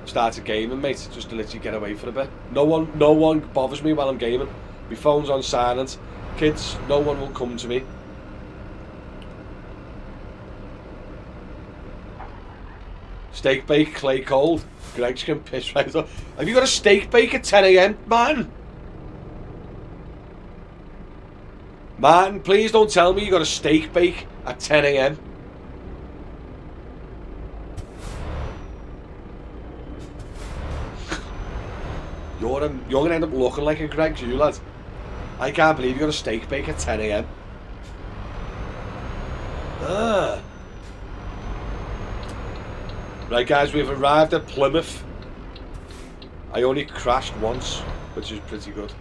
started gaming, mate, just to literally get away for a bit. No one bothers me while I'm gaming. My phone's on silent. Kids, no one will come to me. Steak bake, clay cold. Greg's can piss right off. Have you got a steak bake at 10 AM, Martin? Martin, please don't tell me you got a steak bake at 10 AM. You're going to end up looking like a Greg, you lad. I can't believe you got a steak bake at 10 AM. Right, guys, we've arrived at Plymouth. I only crashed once, which is pretty good.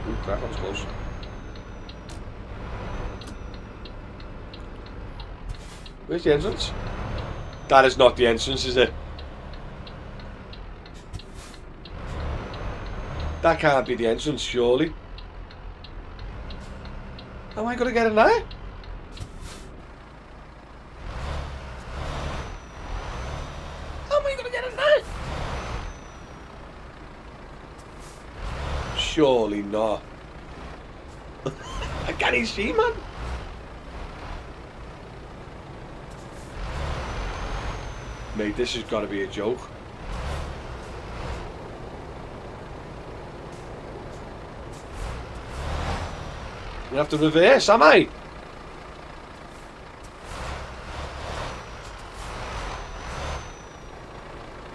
Ooh, crap, that was close. Where's the entrance? That is not the entrance, is it? That can't be the entrance, surely. How am I going to get in there? How am I going to get in there? Surely not. I can't even see, man. Mate, this has got to be a joke. I'm going to have to reverse, am I?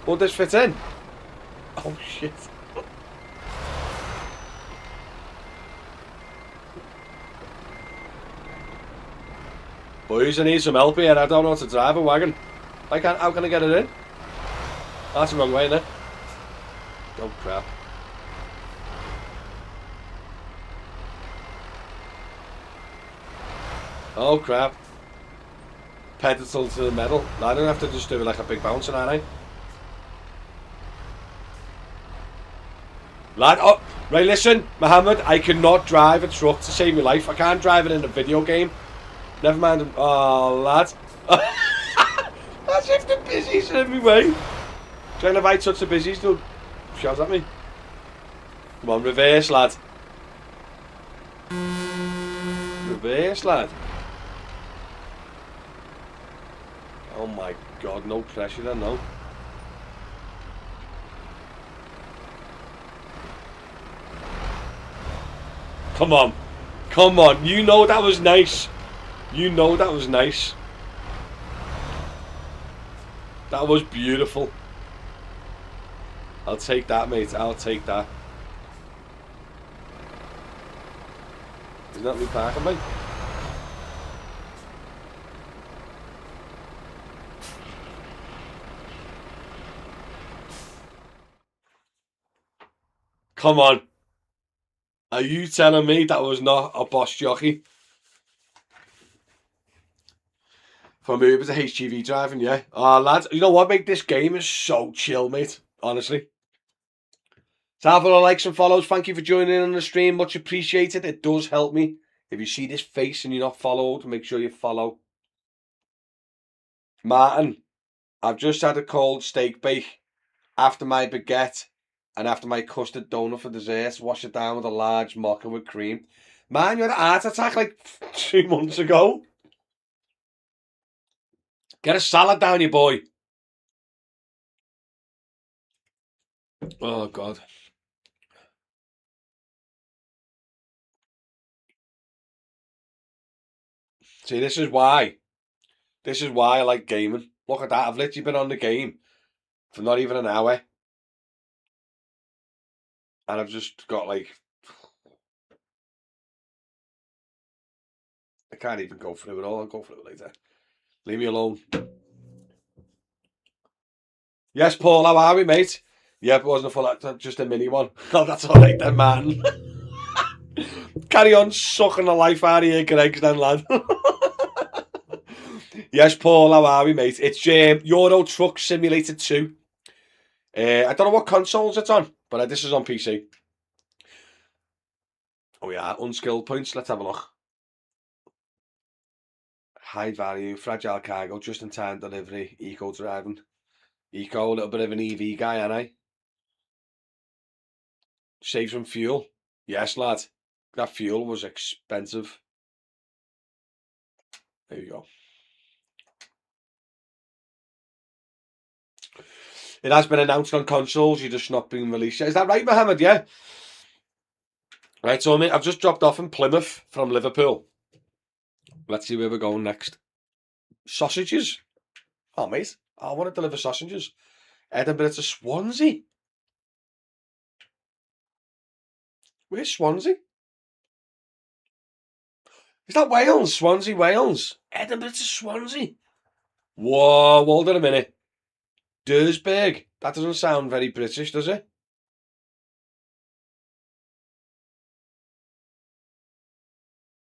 Won't this fit in? Oh, shit. Boys, I need some help here. I don't know how to drive a wagon. How can I get it in? That's the wrong way, isn't it? Oh, crap. Oh crap. Pedal to the metal. I don't have to just do like a big bounce, aren't I? Lad, oh, right, listen, Mohammed, I cannot drive a truck to save my life. I can't drive it in a video game. Never mind. Oh, lad. As if the busies are in my way. Trying if I touch the busies, they'll shout at me. Come on, reverse, lad. Reverse, lad. Oh my god, no pressure then, no. Come on. Come on. You know that was nice. You know that was nice. That was beautiful. I'll take that, mate. I'll take that. Isn't that me parking, mate? Come on. Are you telling me that was not a boss jockey? From Uber to HGV driving, yeah. Oh, lads, you know what, mate? This game is so chill, mate. Honestly. So have a lot of likes and follows. Thank you for joining in on the stream. Much appreciated. It does help me. If you see this face and you're not followed, make sure you follow. Martin. I've just had a cold steak bake after my baguette and after my custard donut for dessert. Wash it down with a large mocha with cream. Man, you had a heart attack like 2 months ago. Get a salad down, you boy. Oh, God. See, this is why. This is why I like gaming. Look at that. I've literally been on the game for not even an hour. And I've just got like... I can't even go through it all. I'll go through it later. Leave me alone. Yes, Paul, how are we, mate? Yep, it wasn't a full, just a mini one. Oh, that's all right then, man. Carry on sucking the life out of your Greg's then, lad. Yes, Paul, how are we, mate? It's Euro Truck Simulator 2. I don't know what consoles it's on, but this is on PC. Oh yeah, unskilled points. Let's have a look. High value, fragile cargo, just-in-time delivery, eco driving. Eco, a little bit of an EV guy, ain't I? Saves some fuel. Yes, lad. That fuel was expensive. There you go. It has been announced on consoles, you're just not being released yet. Is that right, Mohammed? Yeah. Right, so mate, I've just dropped off in Plymouth from Liverpool. Let's see where we're going next. Sausages. Oh, mate, I want to deliver sausages. Edinburgh to Swansea. Where's Swansea? Is that Wales? Swansea, Wales. Edinburgh to Swansea. Whoa, hold on a minute. Dursberg. That doesn't sound very British, does it?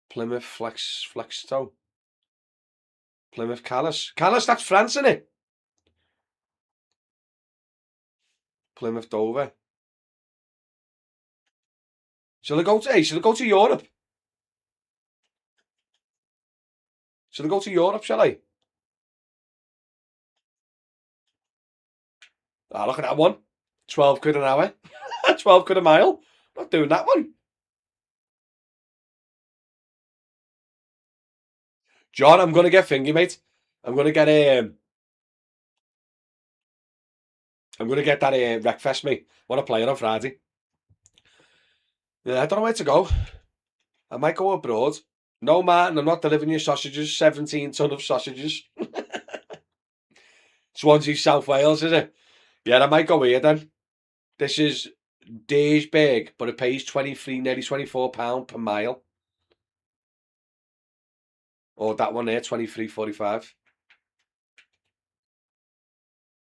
Plymouth Flexstowe. Plymouth Calais. Calais, that's France, isn't it? Plymouth Dover. Shall I go to Europe? Shall I go to Europe, shall I? Ah, look at that one. 12 quid an hour. 12 quid a mile. Not doing that one. John, I'm going to get thingy, mate. I'm going to get that Wreckfest, mate. Want to play it on Friday. Yeah, I don't know where to go. I might go abroad. No, man, I'm not delivering you sausages. 17 ton of sausages. Swansea, South Wales, is it? Yeah, I might go here then. This is Dursberg, but it pays 23, nearly £24 per mile. Or that one there, 23.45.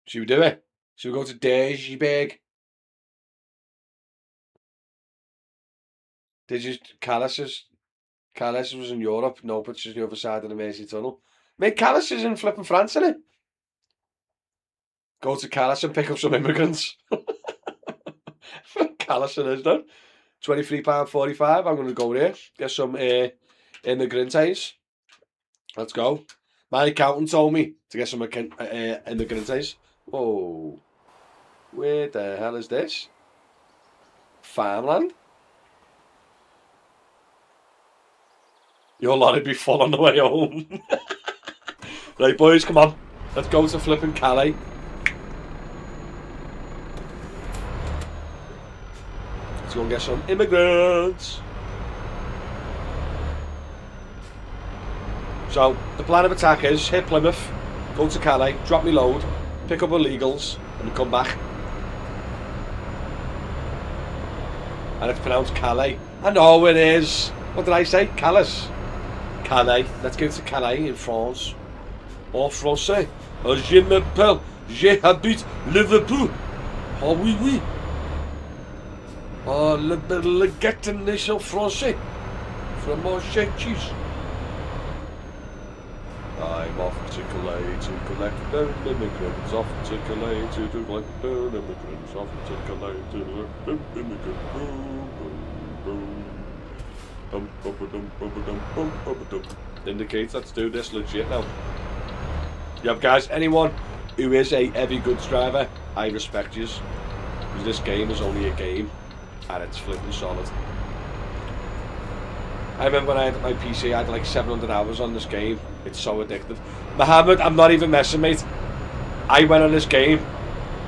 Should we do it? Should we go to Dursberg? Calais was in Europe. No, but it's the other side of the Mersey Tunnel. Mate, Calais is in flipping France, isn't it? Go to Calais and pick up some immigrants. Calais it is done. £23.45. I'm going to go there. Get some immigrants. Let's go. My accountant told me to get some immigrants. Whoa. Where the hell is this? Farmland? Your lorry'd be full on the way home. Right, boys, come on. Let's go to flipping Calais. Let's go and get some immigrants. So, the plan of attack is hit Plymouth, go to Calais, drop me load, pick up illegals, and come back. And it's pronounced Calais. I know it is. What did I say? Calais. Calais. Let's go to Calais in France. En français. Je m'appelle, j'habite Liverpool. Oh oui, oui. Oh, le gâteau nation français. Fromage cheese. I'm off to Calais to collect the immigrants. Off to Calais to collect the immigrants. Off to Calais to collect the immigrants. Boom, boom, boom. Indicates let's do this legit now. Yep, guys, anyone who is a heavy goods driver, I respect you. Because this game is only a game, and it's flipping solid. I remember when I had my PC, I had like 700 hours on this game. It's so addictive. Mohammed, I'm not even messing, mate. I went on this game.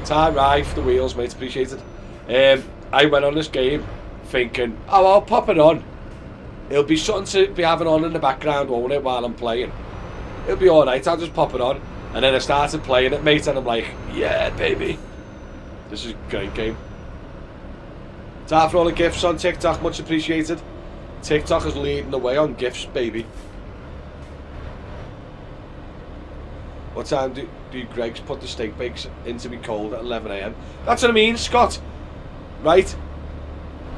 Time right for the wheels, mate. Appreciate it. I went on this game thinking, oh, I'll pop it on. It'll be something to be having on in the background, won't it, while I'm playing? It'll be alright, I'll just pop it on. And then I started playing it, mate, and I'm like, yeah, baby. This is a great game. Time for all the gifts on TikTok, much appreciated. TikTok is leading the way on gifts, baby. What time do Greg's put the steak bakes in to be cold at 11 AM? That's what I mean, Scott. Right?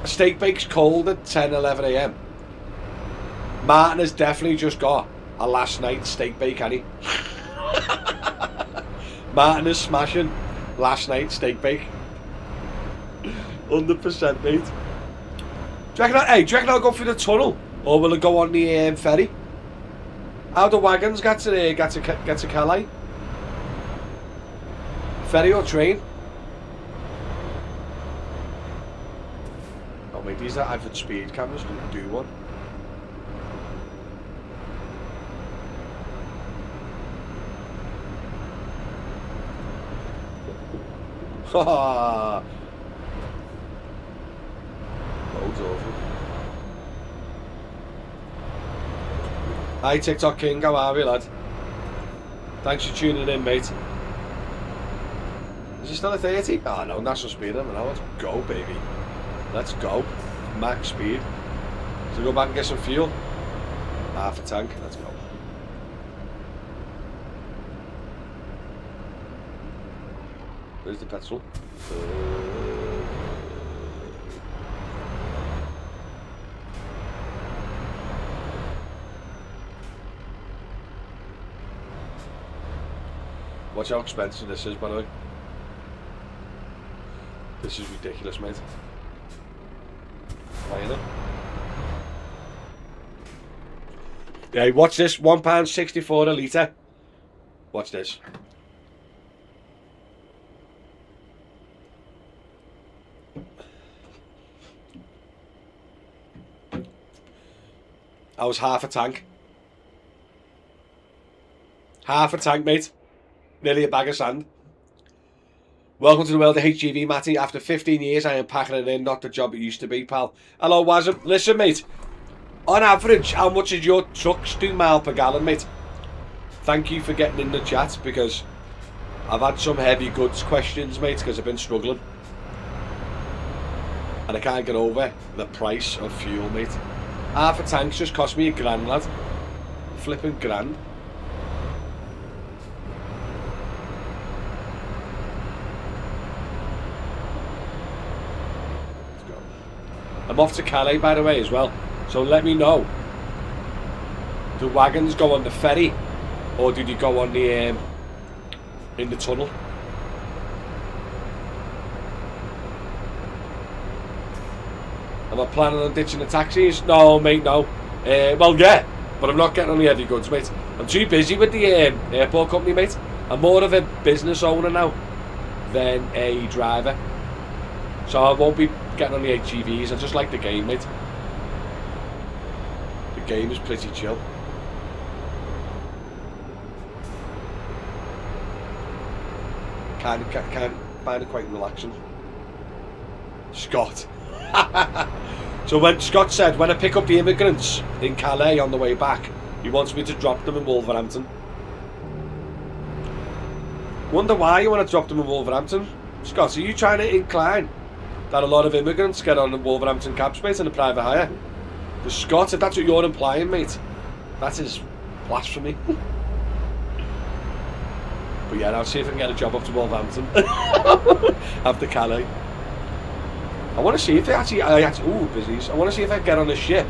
A steak bake's cold at 10, 11 AM. Martin has definitely just got a last night steak bake, hasn't he? Martin is smashing last night steak bake. 100%, mate. Do you reckon I'll go through the tunnel, or will it go on the ferry? How do wagons get to Calais? Ferry or train? Oh mate, these are average speed cameras, couldn't do one. Haha. Loads awful. Hi TikTok King, how are we, lad? Thanks for tuning in, mate. Is he still a 30? Oh no, national speed, I don't know. Let's go, baby. Let's go. Max speed. So go back and get some fuel. Half a tank, let's go. Where's the petrol? Watch how expensive this is, by the way. This is ridiculous, mate. Buying it. Yeah, watch this. £1.64 a litre. Watch this. I was half a tank. Half a tank, mate. Nearly a bag of sand. Welcome to the world of HGV, Matty. After 15 years, I am packing it in. Not the job it used to be, pal. Hello, Wazam. Listen, mate. On average, how much does your trucks do mile per gallon, mate? Thank you for getting in the chat, because I've had some heavy goods questions, mate, because I've been struggling. And I can't get over the price of fuel, mate. Half a tank's just cost me £1,000, lad. Flipping grand. I'm off to Calais, by the way, as well. So let me know. Do wagons go on the ferry, or did you go on the in the tunnel? Am I planning on ditching the taxis? No, mate, no. Well, yeah, but I'm not getting on the heavy goods, mate. I'm too busy with the airport company, mate. I'm more of a business owner now than a driver. So I won't be getting on the HGVs. I just like the game, mate. The game is pretty chill. Kind of find it quite relaxing. Scott. So when Scott said, when I pick up the immigrants in Calais on the way back, he wants me to drop them in Wolverhampton. Wonder why you want to drop them in Wolverhampton? Scott, are you trying to incline that a lot of immigrants get on the Wolverhampton cabs, mate, in a private hire? Because Scott, if that's what you're implying, mate, that is blasphemy. But yeah, I'll see if I can get a job up to Wolverhampton after Calais. I want to see if they actually, ooh, busies. I want to see if I get on a ship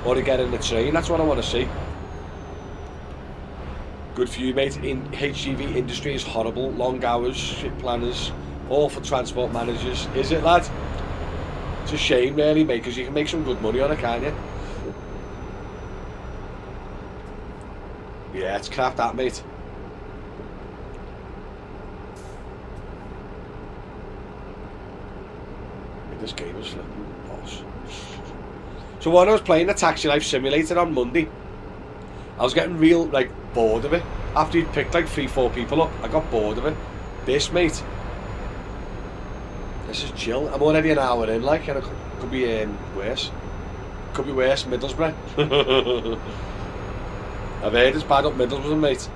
or to get in the train. That's what I want to see. Good for you, mate. In HGV industry is horrible. Long hours, ship planners, all for transport managers. Is it, lad? It's a shame, really, mate, because you can make some good money on it, can't you? Yeah, it's crap, that, mate. This game is flipping boss. So when I was playing the Taxi Life Simulator on Monday, I was getting real, like, bored of it. After you'd picked, like, 3-4 people up, I got bored of it. This, mate, this is chill. I'm already an hour in, like, and it could be worse. Could be worse, Middlesbrough. I've heard it's bad up Middlesbrough, mate.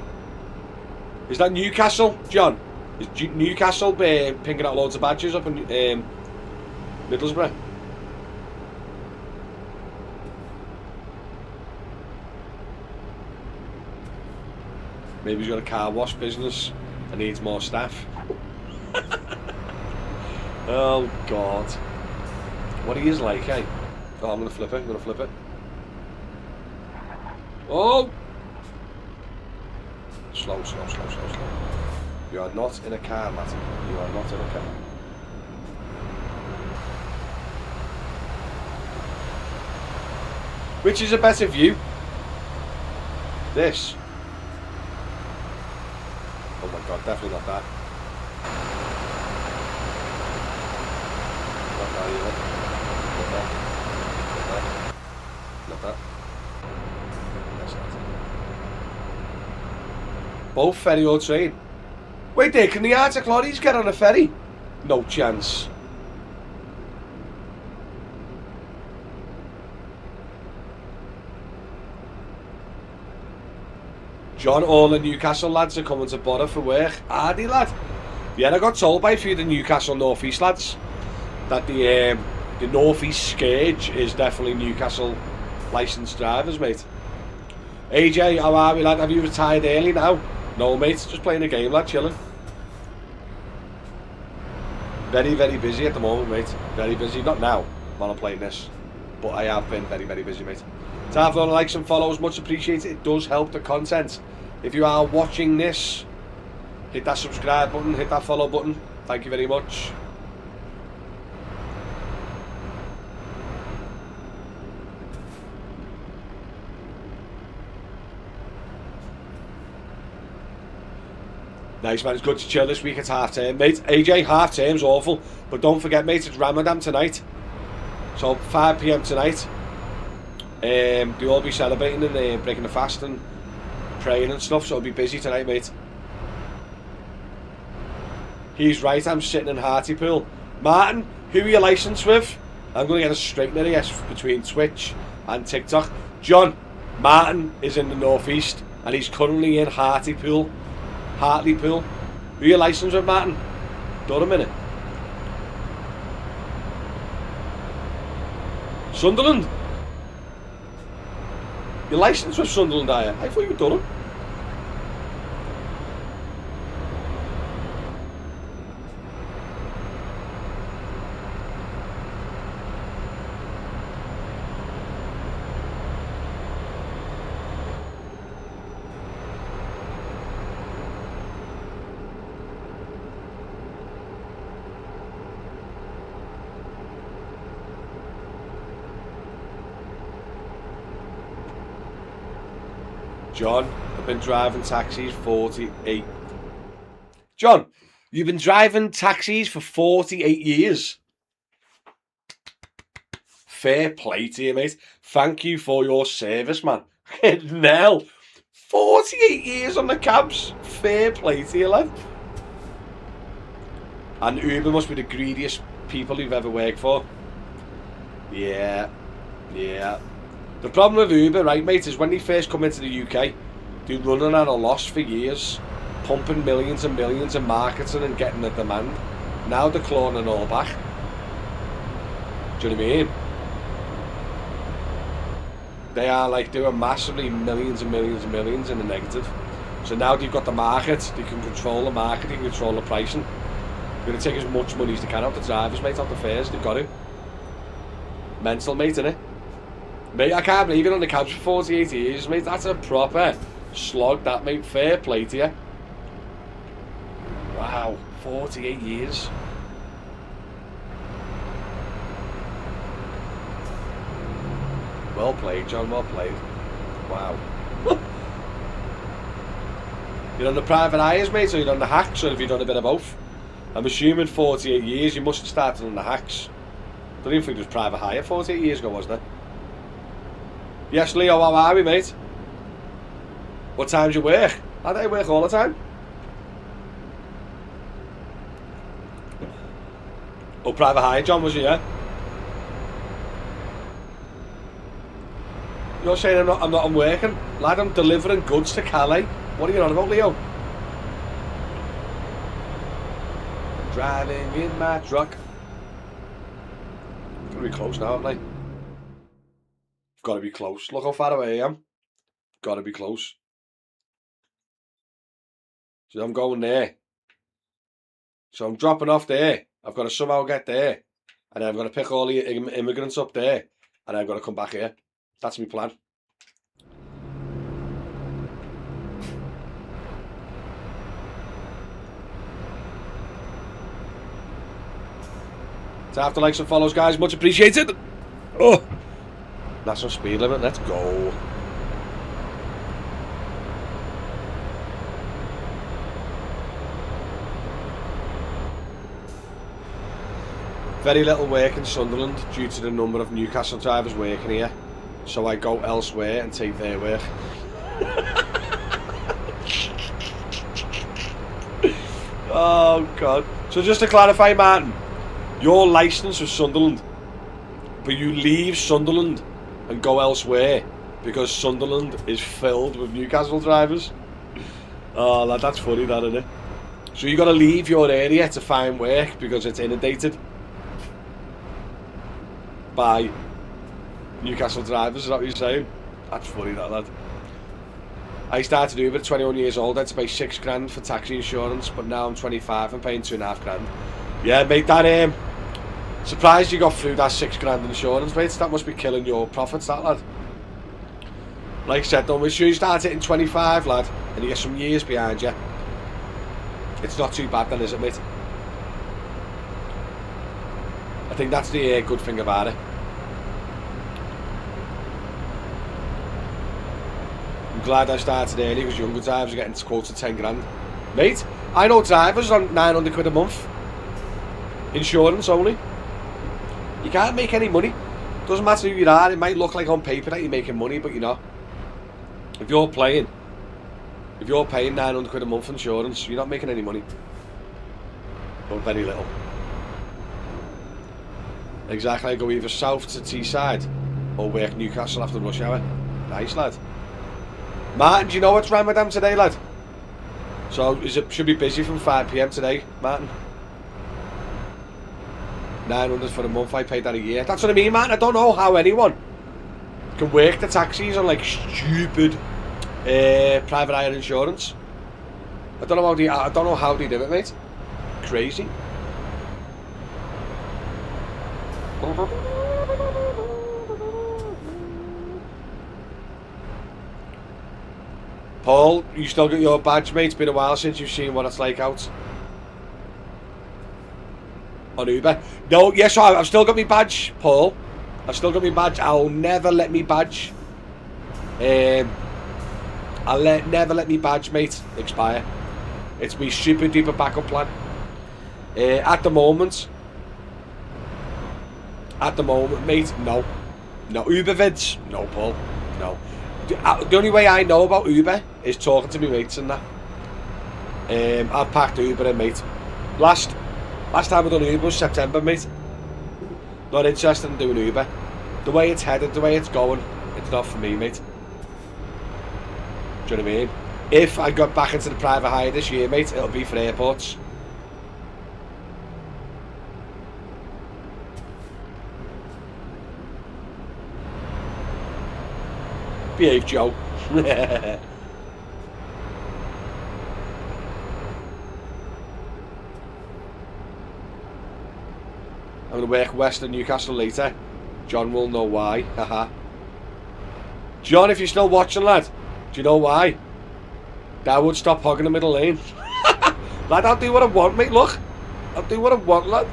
Is that Newcastle, John? Is Newcastle picking out loads of badges up in Middlesbrough? Maybe he's got a car wash business and needs more staff. Oh God. What he is like, eh? Oh, I'm gonna flip it, Oh! Slow. You are not in a car, Matty. You are not in a car. Which is a better view? This. Oh my God, definitely not that. Not that either. Not that. That's not it. Both ferry or train. Wait there, can the Arctic lorries get on a ferry? No chance. John, all the Newcastle lads are coming to Borough for work. Are they, lad? Yeah, I got told by a few of the Newcastle North East lads that the North East Scourge is definitely Newcastle licensed drivers, mate. AJ, how are we, lad? Have you retired early now? No, mate, just playing a game, lad, chilling. Very, very busy at the moment, mate. Very busy. Not now, while I'm playing this. But I have been very, very busy, mate. To have likes and follows, much appreciated. It does help the content. If you are watching this, hit that subscribe button, hit that follow button. Thank you very much. Nice, man. It's good to chill this week. It's half term, mate. AJ, half term's awful. But don't forget, mate, it's Ramadan tonight. So 5 PM tonight. They'll all be celebrating and breaking the fast and praying and stuff, so it'll be busy tonight, mate. He's right, I'm sitting in Hartlepool. Martin, who are you licensed with? I'm going to get a straightener, yes, between Twitch and TikTok. John, Martin is in the northeast and he's currently in Hartlepool. Who are you licensed with, Martin? Hold a minute. Sunderland? You're licensed with Sunderland, are you? I thought you were Durham. John, I've been driving taxis 48. John, you've been driving taxis for 48 years. Fair play to you, mate. Thank you for your service, man. Now, 48 years on the cabs. Fair play to you, lad. And Uber must be the greediest people you've ever worked for. Yeah. The problem with Uber, right, mate, is when they first come into the UK, they're running at a loss for years, pumping millions and millions in marketing and getting the demand. Now they're clawing it all back. Do you know what I mean? They are like doing massively millions and millions and millions in the negative. So now they've got the market, they can control the market, they can control the pricing. They're going to take as much money as they can out the drivers, mate, out the fares, they've got to. Mental, mate, innit? Mate, I can't believe it on the couch for 48 years, mate. That's a proper slog, that, mate. Fair play to you. Wow, 48 years. Well played, John, well played. Wow. You're on the private hires, mate, or you're on the hacks, or have you done a bit of both? I'm assuming 48 years, you must have started on the hacks. Don't even think it was private hire 48 years ago, wasn't it? Yes, Leo, how are we, mate? What time do you work? I don't work all the time. Oh, private hire, John, was it, yeah? You're saying I'm working? Lad, I'm delivering goods to Calais. What are you on about, Leo? Driving in my truck. Gotta be close now, haven't I? Gotta be close. Look how far away I am. Gotta be close. So I'm going there. So I'm dropping off there. I've got to somehow get there. And then I'm going to pick all the immigrants up there. And I've got to come back here. That's my plan. So after likes and follows, guys, much appreciated. Oh, that's on speed limit. Let's go. Very little work in Sunderland due to the number of Newcastle drivers working here. So I go elsewhere and take their work. Oh, God. So just to clarify, Martin, your licence was Sunderland, but you leave Sunderland and go elsewhere because Sunderland is filled with Newcastle drivers. Oh, lad, that's funny, that, isn't it? So you got to leave your area to find work because it's inundated by Newcastle drivers. Is that what you're saying? That's funny, that, lad. I started Uber at 21 years old. I had to pay £6 for taxi insurance, but now I'm 25 and paying £2.5 Yeah, mate, that surprised you got through that £6 insurance, mate. That must be killing your profits, that, lad. Like I said, though, as soon as you start hitting 25, lad, and you get some years behind you, it's not too bad then, is it, mate? I think that's the good thing about it. I'm glad I started early because younger drivers are getting close to 10 grand. Mate, I know drivers on 900 quid a month. Insurance only. You can't make any money. Doesn't matter who you are, it might look like on paper that you're making money, but you're not. If you're paying 900 quid a month insurance, you're not making any money. Or very little. Exactly, I go either south to Teesside or work Newcastle after rush hour. Nice, lad. Martin, do you know what's Ramadan today, lad? So, should be busy from 5 PM today, Martin. 900 for a month, I paid that a year. That's what I mean, Martin. I don't know how anyone can work the taxis on like stupid private hire insurance. I don't know how they do it, mate. Crazy. Paul, you still got your badge, mate? It's been a while since you've seen what it's like out on Uber. No, yes, I've still got my badge, Paul. I've still got my badge. I'll never let me badge. Never let me badge, mate, expire. It's my super duper backup plan. At the moment, mate, no. No, Uber vids, no, Paul, no. The only way I know about Uber is talking to my mates and that. I've packed Uber in, mate. Last time I done Uber was September, mate. Not interested in doing Uber. The way it's headed, the way it's going, it's not for me, mate. Do you know what I mean? If I got back into the private hire this year, mate, it'll be for airports. Behave, Joe. I'm going to work west of Newcastle later. John will know why. Haha. John, if you're still watching, lad, do you know why? That would stop hogging the middle lane. Lad, I'll do what I want, mate. Look, I'll do what I want, lad.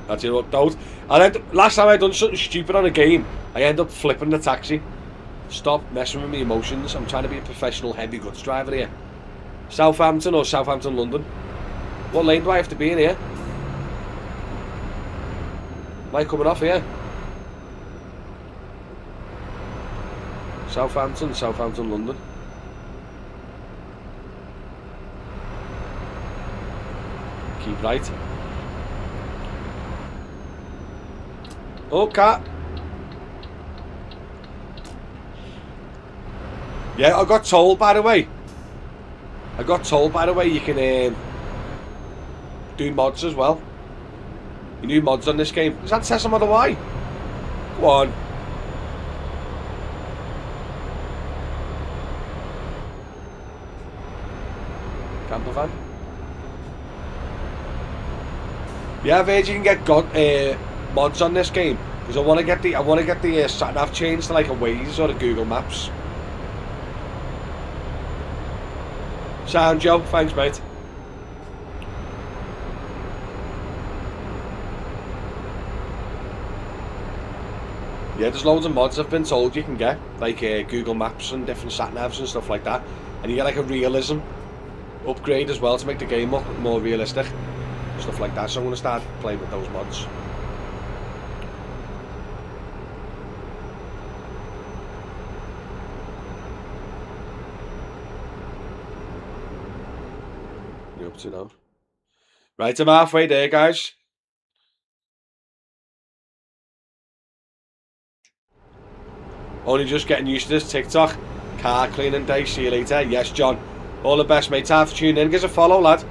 That's it, look, don't. Last time I done something stupid on a game, I end up flipping the taxi. Stop messing with my emotions. I'm trying to be a professional heavy goods driver here. Southampton or Southampton, London. What lane do I have to be in here? Am I coming off here? Southampton, London. Keep right. Oh, cat. Yeah, I got told, by the way. You can do mods as well. You do mods on this game. Is that Tesla Model Y? Go on. Camper van. Yeah, I've heard you can get mods on this game because I want to get the sat nav changed to like a Waze or a Google Maps. Sound, Joe. Thanks, mate. Yeah, there's loads of mods I've been told you can get, like Google Maps and different sat navs and stuff like that, and you get like a realism upgrade as well to make the game look more realistic, stuff like that. So I'm going to start playing with those mods. What are you up to now? Right, I'm halfway there, guys. Only just getting used to this TikTok. Car cleaning day. See you later. Yes, John. All the best, mate. Time for tuning in. Give us a follow, lad.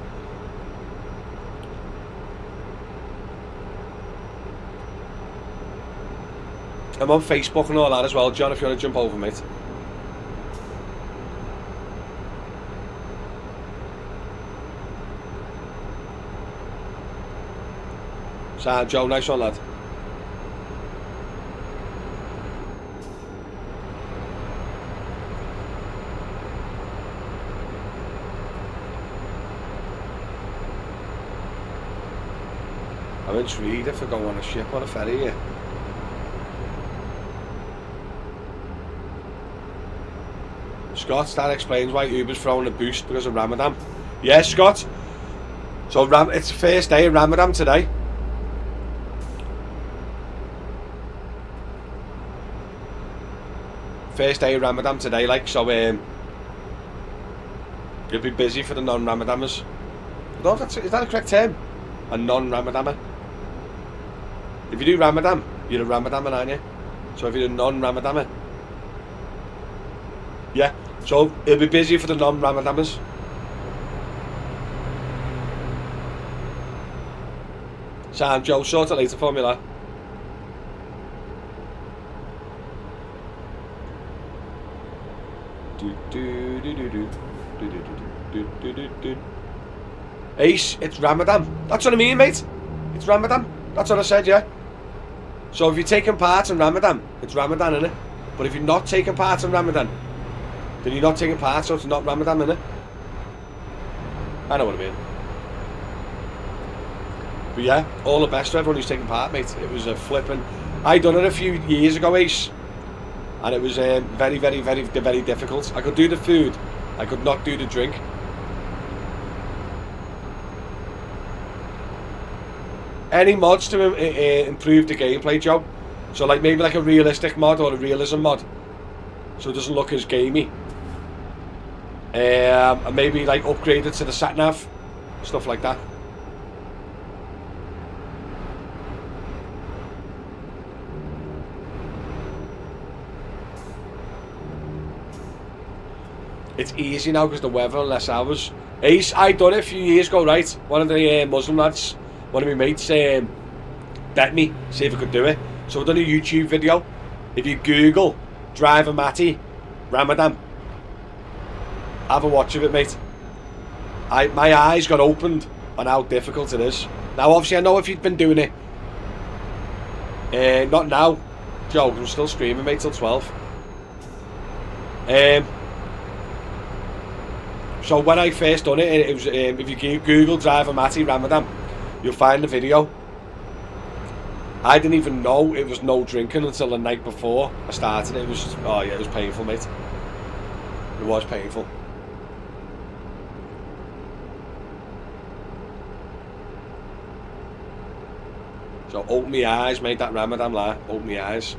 I'm on Facebook and all that as well, John, if you want to jump over, mate. Sound, Joe. Nice one, lad. I'm intrigued if I go on a ship or a ferry here. Scott, that explains why Uber's throwing a boost because of Ramadan. Yeah, Scott. So it's the first day of Ramadan today. First day of Ramadan today, like, so you'll be busy for the non-Ramadaners. No, is that a correct term? A non-Ramadaner? If you do Ramadan, you're a Ramadaner, aren't you? So if you're a non-Ramadaner, yeah. So it'll be busy for the non-Ramadaners. Sound, Joe. Sort it later for me, lad. Ace, it's Ramadan. That's what I mean, mate. It's Ramadan. That's what I said, yeah. So if you're taking part in Ramadan, it's Ramadan, innit? But if you're not taking part in Ramadan, then you're not taking part, so it's not Ramadan, innit? I know what I mean. But yeah, all the best to everyone who's taking part, mate. It was a flipping... I done it a few years ago, Ace. And it was very, very, very, very difficult. I could do the food. I could not do the drink. Any mods to improve the gameplay, Joe? So like maybe like a realistic mod or a realism mod, so it doesn't look as gamey. And maybe like upgrade it to the sat nav, stuff like that. It's easy now because the weather and less hours. Ace, I done it a few years ago, right? One of the Muslim lads, one of my mates, bet me, see if I could do it. So I've done a YouTube video. If you Google driver Matty Ramadan, have a watch of it, mate. My eyes got opened on how difficult it is. Now obviously I know if you've been doing it, not now, Joe, I'm still streaming, mate, till 12. So when I first done it, it was if you Google driver Matty Ramadan, you'll find the video. I didn't even know it was no drinking until the night before I started. It was just, oh yeah, it was painful, mate. It was painful. So open my eyes, mate, that Ramadan lie. Open my eyes.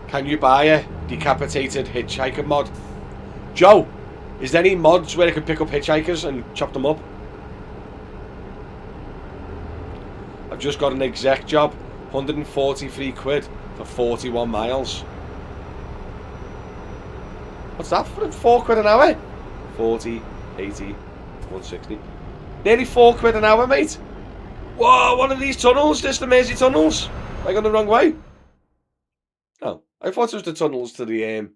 Can you buy a decapitated hitchhiker mod? Joe, is there any mods where I can pick up hitchhikers and chop them up? I've just got an exec job, 143 quid for 41 miles. What's that for? 4 quid an hour? 40, 80, 160. Nearly 4 quid an hour, mate. Whoa, one of these tunnels, this the Mersey tunnels. Am I going the wrong way? Oh, I thought it was the tunnels to the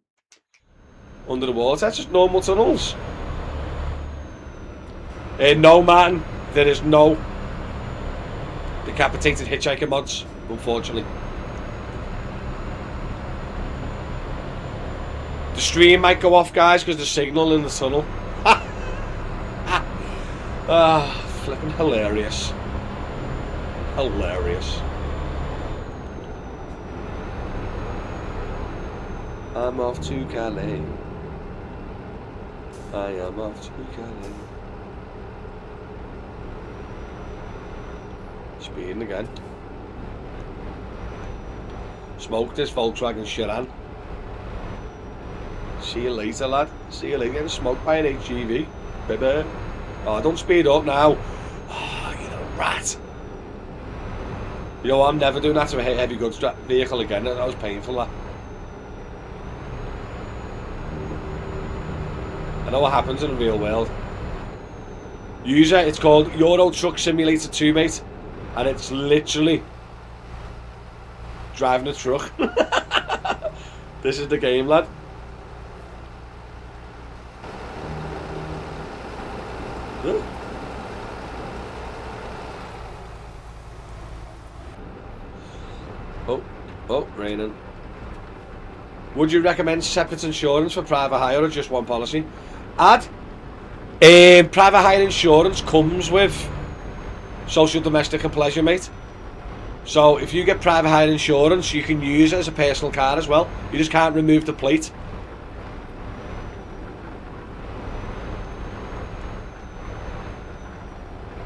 under the water. That's just normal tunnels. No, man, there is no decapitated hitchhiker mods, unfortunately. The stream might go off, guys, because the signal in the tunnel. Ah, flipping hilarious. Hilarious. I'm off to Calais. I am off to Calais. Speeding again. Smoke this Volkswagen Chiron. See you later, lad. See you later. Getting smoked by an HGV. Baby. Oh, don't speed up now. Oh, you little rat. You know what? I'm never doing that to a heavy goods vehicle again. That was painful, that. I know what happens in the real world. User, it's called Euro Truck Simulator 2, mate. And it's literally driving a truck. This is the game, lad. Oh, raining. Would you recommend separate insurance for private hire or just one policy? Private hire insurance comes with social, domestic and pleasure, mate. So if you get private hire insurance, you can use it as a personal car as well. You just can't remove the plate.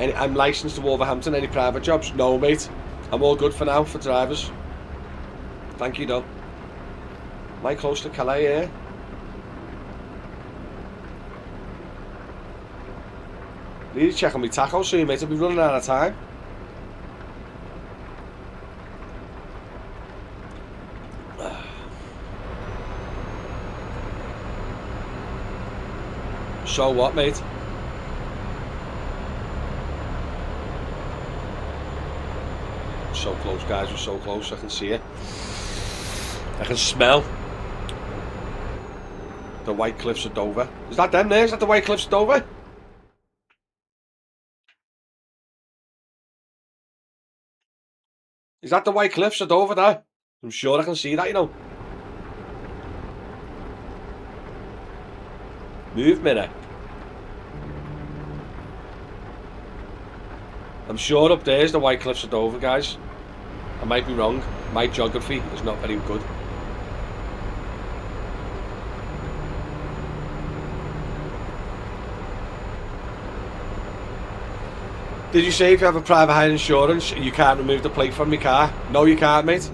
I'm licensed to Wolverhampton. Any private jobs? No, mate. I'm all good for now for drivers. Thank you, though. Am I close to Calais here? Need to check on my tacho soon, mate. I'll be running out of time. So what, mate? So close, guys. We're so close. I can see it. I can smell the White Cliffs of Dover. Is that them there? Is that the White Cliffs of Dover? Is that the White Cliffs of Dover there? I'm sure I can see that, you know. Move, minute. I'm sure up there is the White Cliffs of Dover, guys. I might be wrong. My geography is not very good. Did you say if you have a private hire insurance, you can't remove the plate from your car? No, you can't, mate.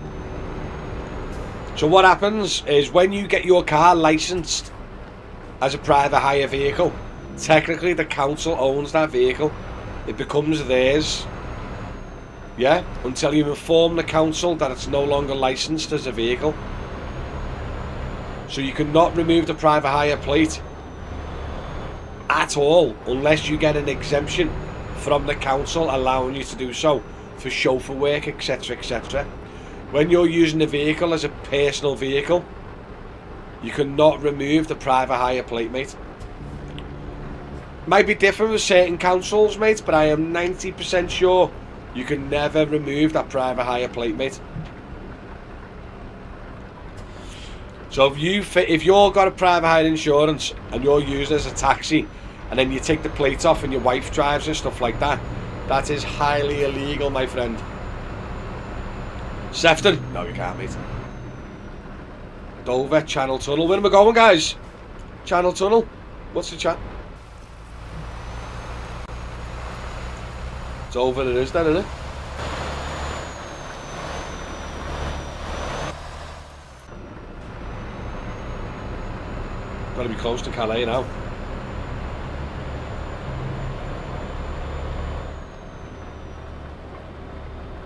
So what happens is when you get your car licensed as a private hire vehicle, technically the council owns that vehicle. It becomes theirs. Yeah, until you inform the council that it's no longer licensed as a vehicle. So you cannot remove the private hire plate at all unless you get an exemption from the council allowing you to do so for chauffeur work, etc, etc. When you're using the vehicle as a personal vehicle, you cannot remove the private hire plate, mate. Might be different with certain councils, mate, but I am 90% sure you can never remove that private hire plate, mate. So if you've got a private hire insurance and you're using it as a taxi, and then you take the plate off and your wife drives and stuff like that, that is highly illegal, my friend. Sefton? No, you can't, mate. Dover, Channel Tunnel. Where am I going, guys? Channel Tunnel? What's the chat? It's over, it is then, isn't it? Got to be close to Calais now.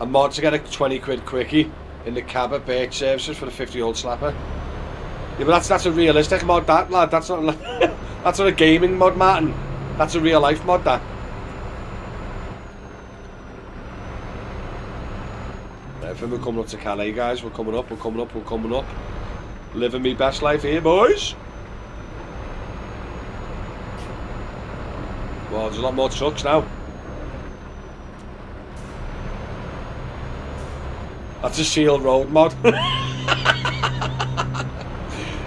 A mod to get a 20 quid quickie in the cab at Birch Services for the 50-old slapper. Yeah, but that's a realistic mod, that lad. That's not that's not a gaming mod, Martin. That's a real life mod, that. I think we're coming up to Calais, guys. We're coming up. Living me best life here, boys. Well, there's a lot more trucks now. That's a sealed road mod.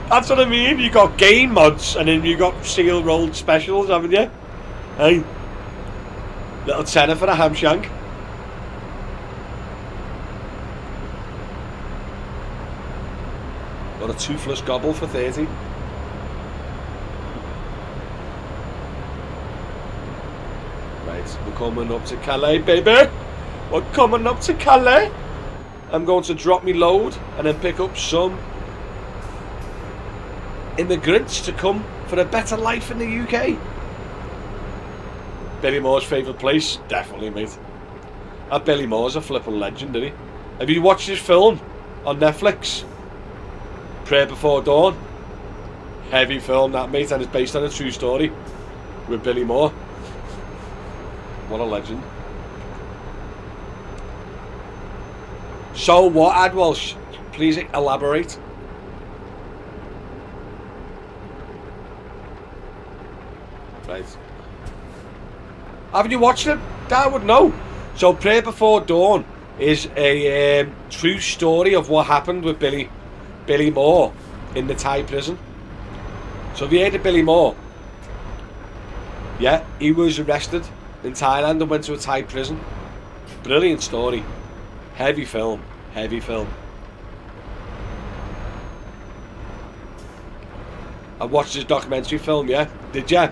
That's what I mean. You got game mods and then you got sealed road specials, haven't you? Hey, little tenner for a ham shank. Got a toothless gobble for 30. Right, we're coming up to Calais, baby. We're coming up to Calais. I'm going to drop me load and then pick up some immigrants to come for a better life in the UK. Billy Moore's favourite place? Definitely, mate. That Billy Moore's a flipping legend, isn't he? Have you watched his film on Netflix? Prayer Before Dawn. Heavy film, that, mate, and it's based on a true story with Billy Moore. What a legend. So what, Ad Walsh? Please elaborate. Right. Haven't you watched it? I would know. So Prayer Before Dawn is a true story of what happened with Billy Moore in the Thai prison. So have you heard of Billy Moore? Yeah, he was arrested in Thailand and went to a Thai prison. Brilliant story. Heavy film. Heavy film. I watched his documentary film, yeah? Did ya?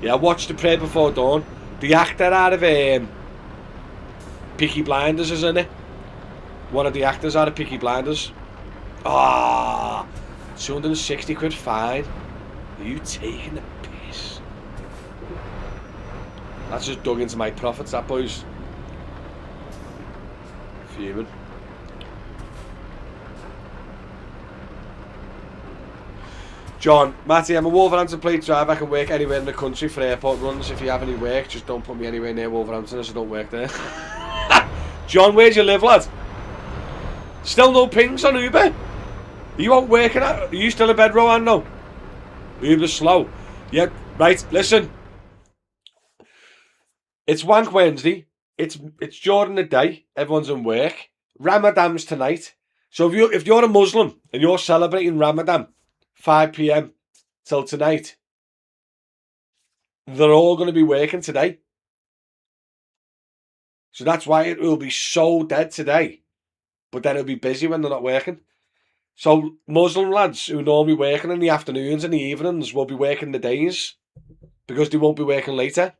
Yeah, I watched The Prayer Before Dawn. The actor out of Peaky Blinders is in it. One of the actors out of Peaky Blinders. Ah, 260 quid fine. Are you taking the piss? That's just dug into my profits, that, boys. Fuming. John, Matty, I'm a Wolverhampton plate driver. I can work anywhere in the country for airport runs. If you have any work, just don't put me anywhere near Wolverhampton as I don't work there. John, where do you live, lad? Still no pings on Uber? Are you out working? Are you still in bed, Rowan? No. Uber's slow. Yeah, right, listen. It's Wank Wednesday. It's during the day. Everyone's in work. Ramadan's tonight. So if you're a Muslim and you're celebrating Ramadan, 5 PM till tonight, they're all going to be working today. So that's why it will be so dead today. But then it'll be busy when they're not working. So Muslim lads who normally working in the afternoons and the evenings will be working the days because they won't be working later.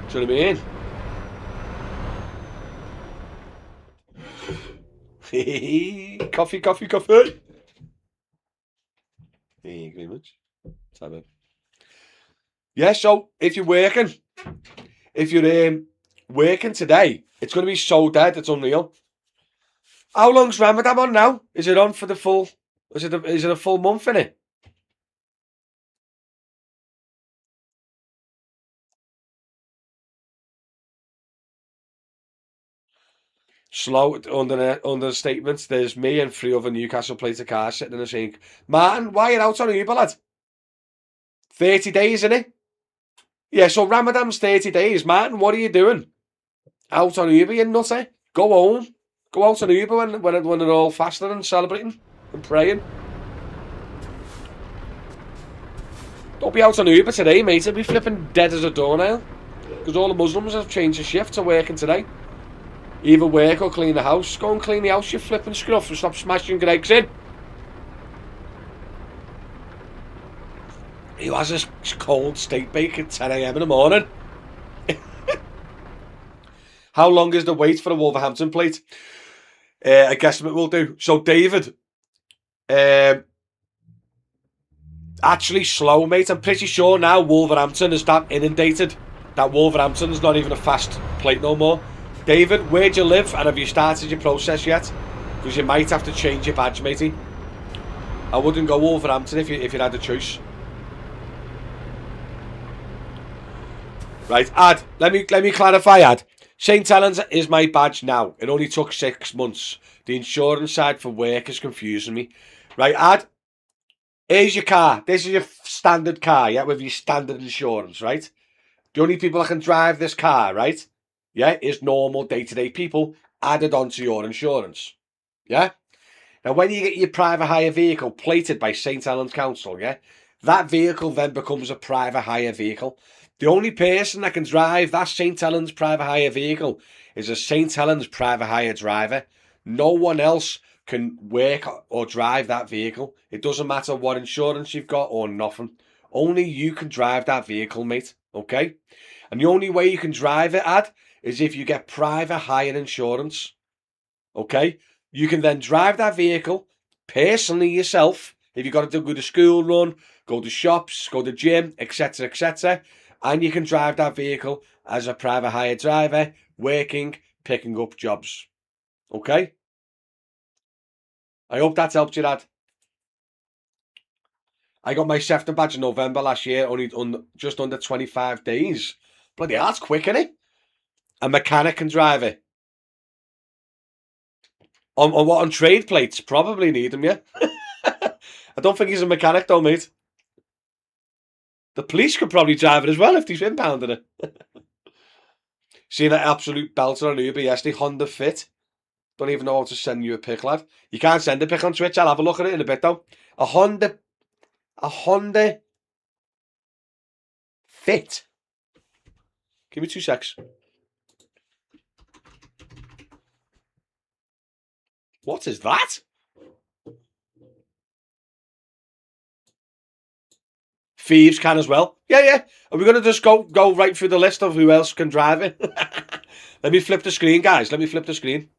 Do you know what I mean? Coffee. Thank you very much. Yeah, so if you're working today, it's going to be so dead, it's unreal. How long's Ramadan on now? Is it on for the full? Is it a full month in it? Slow under statements. There's me and 3 other Newcastle plate of cars sitting in the sink. Martin, why are you out on Uber, lad? 30 days, innit? Yeah, so Ramadan's 30 days. Martin, what are you doing? Out on Uber, you nutter. Go home. Go out on Uber when they're all fasting and celebrating and praying. Don't be out on Uber today, mate. I'll be flipping dead as a doornail. Because all the Muslims have changed the shift to working today. Either work or clean the house. Go and clean the house, you flipping scruff, and stop smashing Greg's in. Who has a cold steak bake at 10 AM in the morning? How long is the wait for a Wolverhampton plate? I guess it will do. So David, actually slow, mate. I'm pretty sure now Wolverhampton is that inundated that Wolverhampton's not even a fast plate no more. David, where do you live, and have you started your process yet? Because you might have to change your badge, matey. I wouldn't go Wolverhampton if you had a choice. Right, Ad, let me clarify, Ad. St. Helens is my badge now. It only took 6 months. The insurance side for work is confusing me. Right, Ad, here's your car. This is your standard car, yeah, with your standard insurance, right? The only people that can drive this car, right, yeah, is normal day-to-day people added onto your insurance, yeah? Now, when you get your private hire vehicle plated by St. Helens Council, yeah, that vehicle then becomes a private hire vehicle. The only person that can drive that St. Helens private hire vehicle is a St. Helens private hire driver. No one else can work or drive that vehicle. It doesn't matter what insurance you've got or nothing. Only you can drive that vehicle, mate, okay? And the only way you can drive it, Ad, is if you get private hire insurance, okay? You can then drive that vehicle personally yourself. If you've got to go to school run, go to shops, go to gym, etc., etc., and you can drive that vehicle as a private hire driver, working, picking up jobs. Okay? I hope that's helped you, Dad. I got my SEFTA badge in November last year, only just under 25 days. Bloody hell, that's quick, isn't it? A mechanic can drive it. On what? On trade plates? Probably need them, yeah? I don't think he's a mechanic though, mate. The police could probably drive it as well if he's impounding it. Seen that absolute belter on Uber yesterday, Honda Fit. Don't even know how to send you a pic, lad. You can't send a pic on Twitch. I'll have a look at it in a bit, though. A Honda Fit. Give me 2 secs. What is that? Thieves can as well. Yeah. Are we going to just go right through the list of who else can drive it? Let me flip the screen, guys. Let me flip the screen.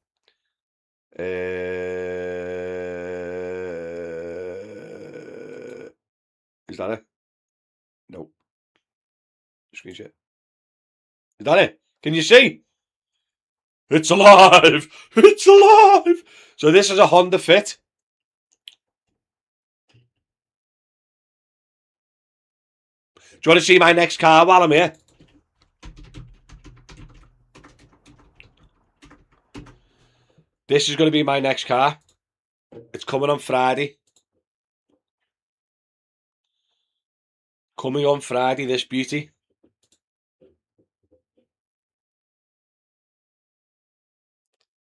Is that it? No. Screen share. Is that it? Can you see? It's alive! It's alive! So this is a Honda Fit. Do you want to see my next car while I'm here? This is going to be my next car. It's coming on Friday. Coming on Friday, this beauty.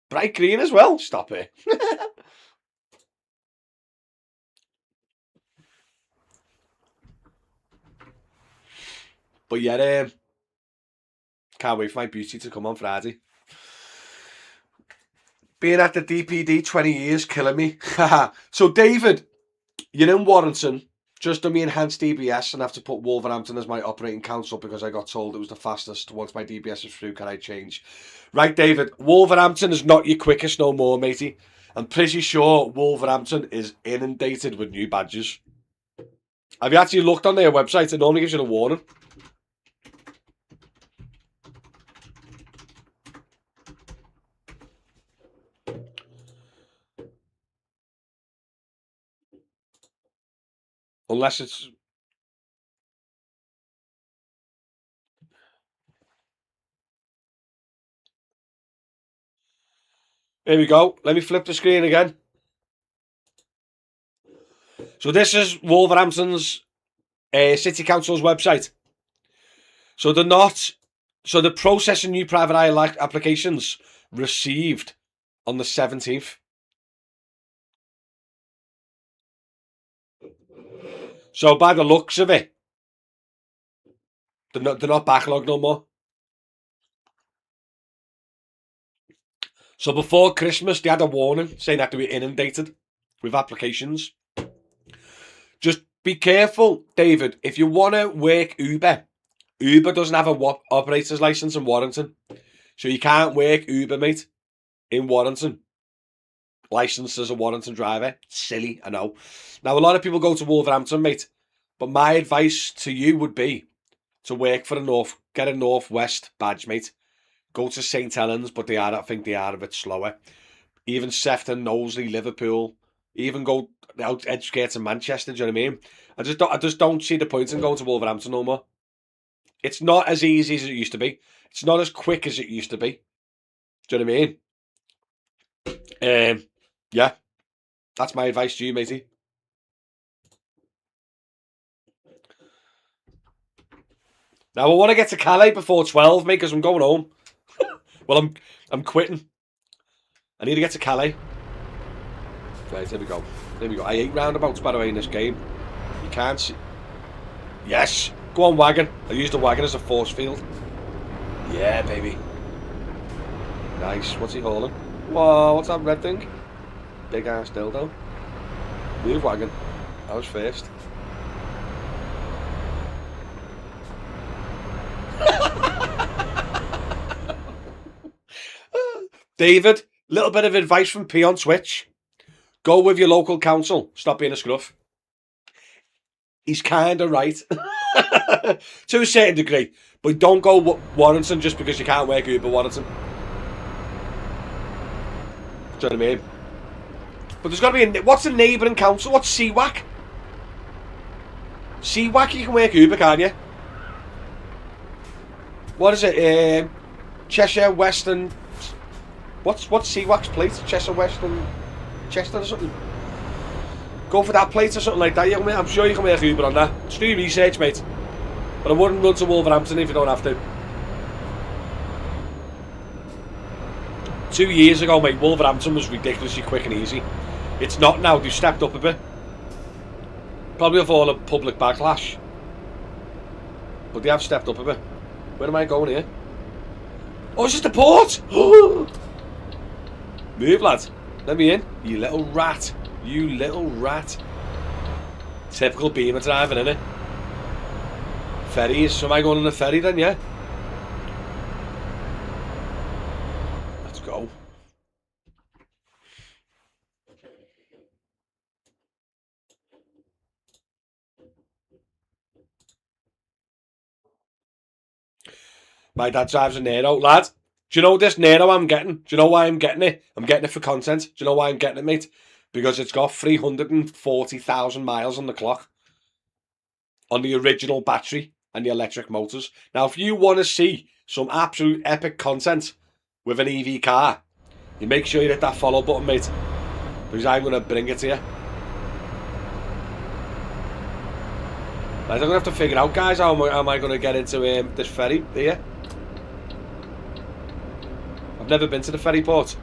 Bright green as well. Stop it. But yeah, can't wait for my beauty to come on Friday. Being at the DPD 20 years, killing me. So David, you're in Warrington. Just done me enhanced DBS and have to put Wolverhampton as my operating council because I got told it was the fastest. Once my DBS is through, can I change? Right, David, Wolverhampton is not your quickest no more, matey. I'm pretty sure Wolverhampton is inundated with new badges. Have you actually looked on their website? It normally gives you a warning. Unless it's... Here we go. Let me flip the screen again. So this is Wolverhampton's City Council's website. So they're not... So the processing new private hire applications received on the 17th. So by the looks of it, they're not backlogged no more. So before Christmas, they had a warning saying that they were inundated with applications. Just be careful, David. If you want to work Uber, Uber doesn't have a operator's license in Warrington. So you can't work Uber, mate, in Warrington. Licensed as a Warrington driver. Silly, I know. Now, a lot of people go to Wolverhampton, mate. But my advice to you would be to work for get a Northwest badge, mate. Go to St Helens, but I think they are a bit slower. Even Sefton, Knowsley, Liverpool. Even go out outskirts of Manchester, do you know what I mean? I just don't see the point in going to Wolverhampton no more. It's not as easy as it used to be. It's not as quick as it used to be. Do you know what I mean? Yeah. That's my advice to you, matey. Now, I want to get to Calais before 12, mate, because I'm going home. Well, I'm quitting. I need to get to Calais. Right, here we go. There we go. I hate roundabouts, by the way, in this game. You can't see... Yes! Go on, wagon. I used the wagon as a force field. Yeah, baby. Nice. What's he hauling? Whoa, what's that red thing? Big ass dildo. Move, wagon. I was first. David, little bit of advice from P on Twitch. Go with your local council. Stop being a scruff. He's kind of right. To a certain degree. But don't go Warrington just because you can't work Uber Warrington. Do you know what I mean? But there's got to be what's a neighbouring council? What's CWAC? CWAC, you can work Uber, can't you? What is it? Cheshire Western... What's CWAC's plate? Cheshire Western... Chester or something? Go for that plate or something like that. I'm sure you can work Uber on that. Just do your research, mate. But I wouldn't run to Wolverhampton if you don't have to. 2 years ago, mate, Wolverhampton was ridiculously quick and easy. It's not now. They've stepped up a bit. Probably with all the public backlash. But they have stepped up a bit. Where am I going here? Oh, it's just a port! Move, lad. Let me in. You little rat. You little rat. Typical Beamer driving, innit? Ferries. So am I going on a ferry then, yeah? Let's go. My dad drives a Nero, lad. Do you know this Nero I'm getting? Do you know why I'm getting it? I'm getting it for content. Do you know why I'm getting it, mate? Because it's got 340,000 miles on the clock. On the original battery and the electric motors. Now, if you want to see some absolute epic content with an EV car, you make sure you hit that follow button, mate. Because I'm going to bring it to you. I'm going to have to figure out, guys, how am I going to get into this ferry here. I've never been to the ferry port.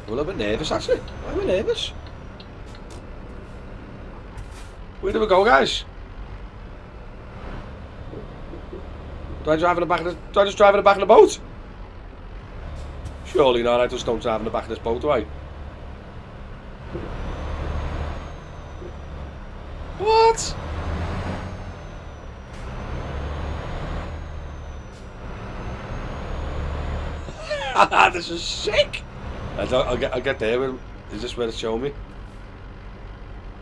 I'm a little bit nervous, actually. Why am I nervous? Where do we go, guys? Do I drive in the back of the... Do I just drive in the back of the boat? Surely not. I just don't drive in the back of this boat, do I? What? This is sick. I'll get there. Is this where it's showing me?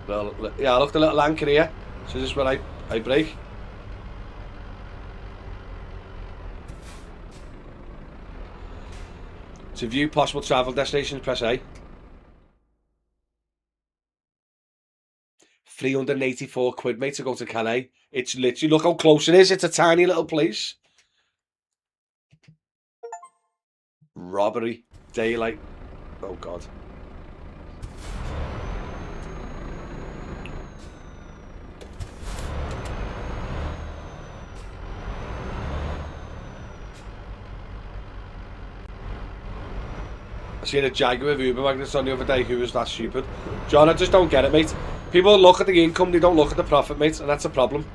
Well, yeah, look, the little anchor here. So this is where I brake. To view possible travel destinations, press A. 384 quid, mate, to go to Calais. It's literally, look how close it is. It's a tiny little place. Robbery. Daylight. Oh, God. I seen a Jaguar with Uber magnets on the other day. Who was that stupid? John, I just don't get it, mate. People look at the income, they don't look at the profit, mate, and that's a problem.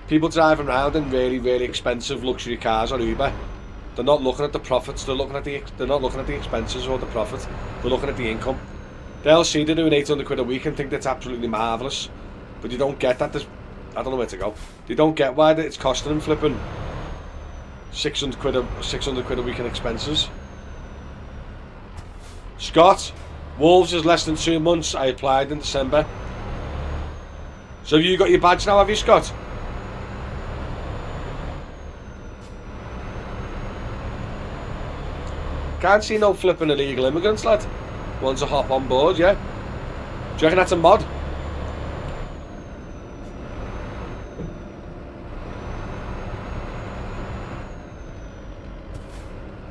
People driving around in really, really expensive luxury cars on Uber. They're not looking at the profits. They're not looking at the expenses or the profit. They're looking at the income. They'll see they're doing 800 quid a week and think that's absolutely marvellous. But you don't get that. I don't know where to go. You don't get why it's costing them flipping 600 quid a week in expenses. Scott, Wolves is less than 2 months. I applied in December. So have you got your badge now, have you, Scott? Can't see no flipping illegal immigrants, lad. Want to hop on board, yeah? Do you reckon that's a mod?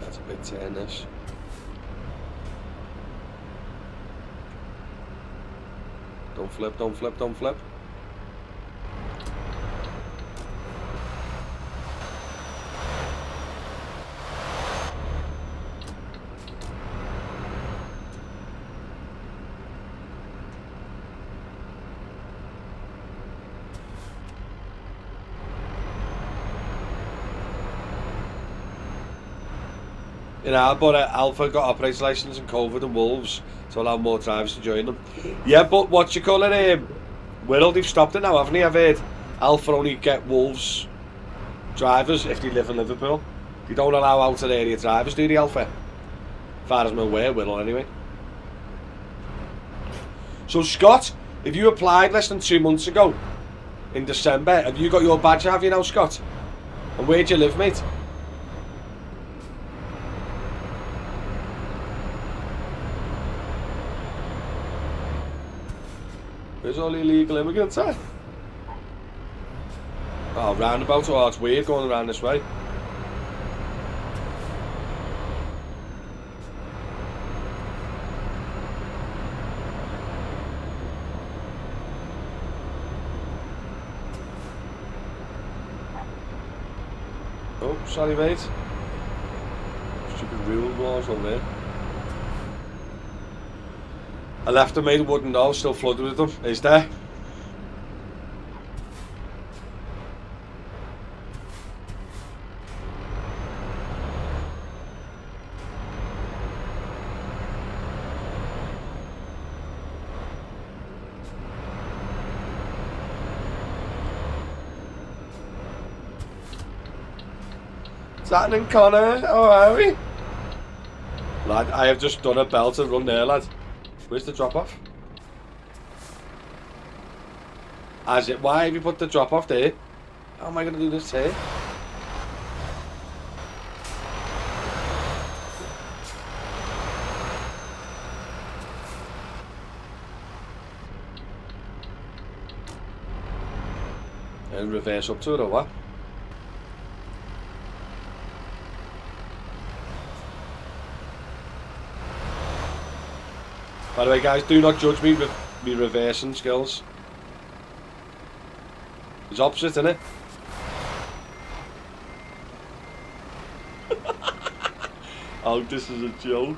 That's a big turn, this. Don't flip, don't flip, don't flip. You know, but Alpha got operator license in COVID and Wolves to allow more drivers to join them. Yeah, but what you call it, Wirral, they've stopped it now, haven't they? I've heard Alpha only get Wolves drivers if they live in Liverpool. They don't allow out of area drivers, do they, Alpha? As far as I'm aware, Wirral anyway. So Scott, if you applied less than 2 months ago, in December, have you got your badge, have you now, Scott? And where do you live, mate? Where's all the illegal immigrants at? Oh, roundabout. Oh, it's weird going around this way. Oh, sorry, mate. Stupid rule laws on there. I left a mate wooden doll still flooded with them. Is there? What's happening, Connor? How are we? Lad, I have just done a belter run there, lad. Where's the drop off? As it? Why have you put the drop off there? How am I going to do this here? And reverse up to it or what? By the way, guys, do not judge me with me reversing skills. It's opposite, isn't it? Oh, this is a joke.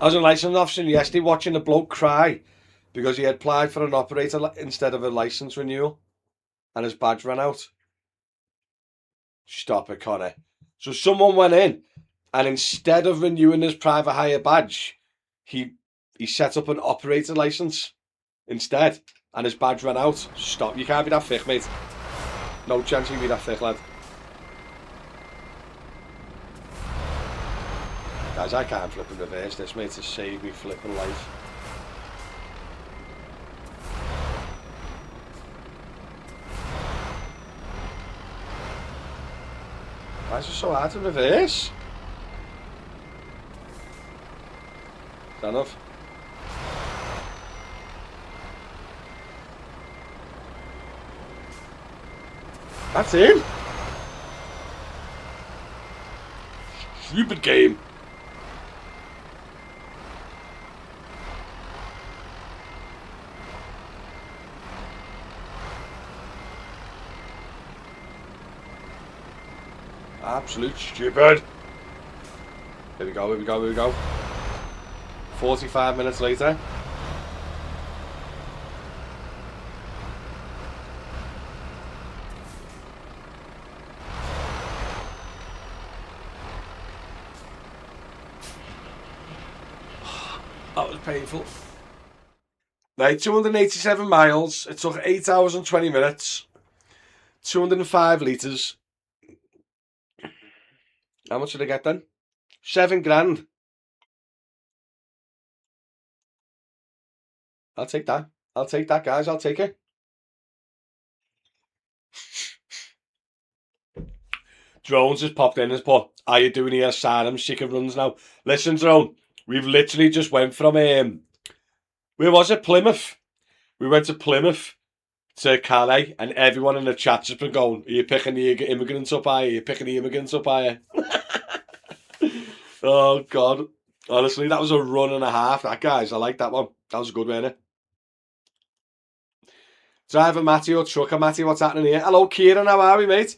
I was a licensing officer yesterday watching a bloke cry because he had applied for an operator instead of a license renewal and his badge ran out. Stop it, Connor. So someone went in and instead of renewing his private hire badge, he set up an operator license instead and his badge ran out. Stop, you can't be that thick, mate. No chance you can be that thick, lad. Guys, I can't flip and reverse this, mate, to save me flipping life. is so hard to reverse. Is that enough? That's him. Stupid game. Absolute stupid. Here we go, here we go, here we go. 45 minutes later. That was painful. Right, 287 miles. It took 8 hours and 20 minutes. 205 litres. How much did I get then? 7 grand. I'll take that. I'll take that, guys. I'll take it. Drones just popped in as put, how you doing here, Sam? I'm sick of runs now. Listen, Drone, we've literally just went from, where was it? Plymouth. We went to Plymouth to Calais, and everyone in the chat's just been going, are you picking the immigrants up higher? Are you picking the immigrants up higher? Oh, God. Honestly, that was a run and a half. That, guys, I like that one. That was a good one, innit? Driver Matty or trucker Matty, what's happening here? Hello, Kieran, how are we, mate?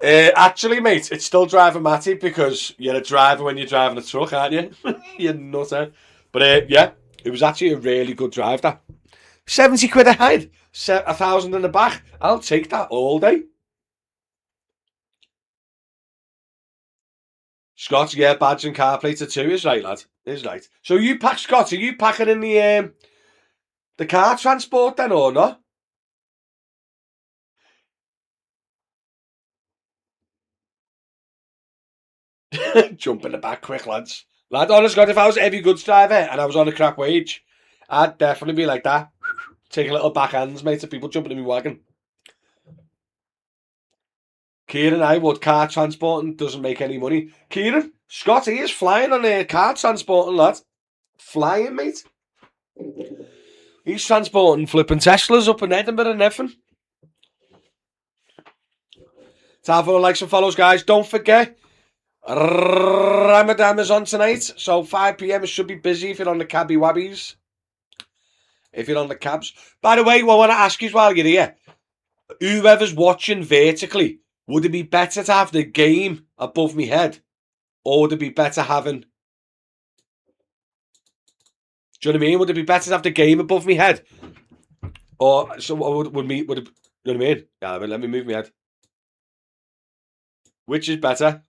Actually, mate, it's still driver Matty because you're a driver when you're driving a truck, aren't you? You nutter. But yeah, it was actually a really good drive, that. 70 quid a head, 1,000 in the back. I'll take that all day. Scott, yeah, badge and car plate are too, is right, lad. Is right. So you pack, Scott, are you packing in the car transport then, or not? Jump in the back quick, lads. Lad, honest God, if I was a heavy goods driver and I was on a crap wage, I'd definitely be like that. Take a little backhands, mate, of people jumping in my wagon. Kieran, I would. Car transporting doesn't make any money. Kieran, Scott, he is flying on a car transporting, lad. Flying, mate. He's transporting flipping Teslas up in Edinburgh and everything. Time for likes and follows, guys. Don't forget, Ramadan is on tonight, so 5 p.m. it should be busy if you're on the cabby wabbies. If you're on the cabs. By the way, what I want to ask you while you're here, whoever's watching vertically, would it be better to have the game above me head? Or would it be better having... Do you know what I mean? Would it be better to have the game above me head? Or, so what would it... You know what I mean? Yeah, but let me move my head. Which is better?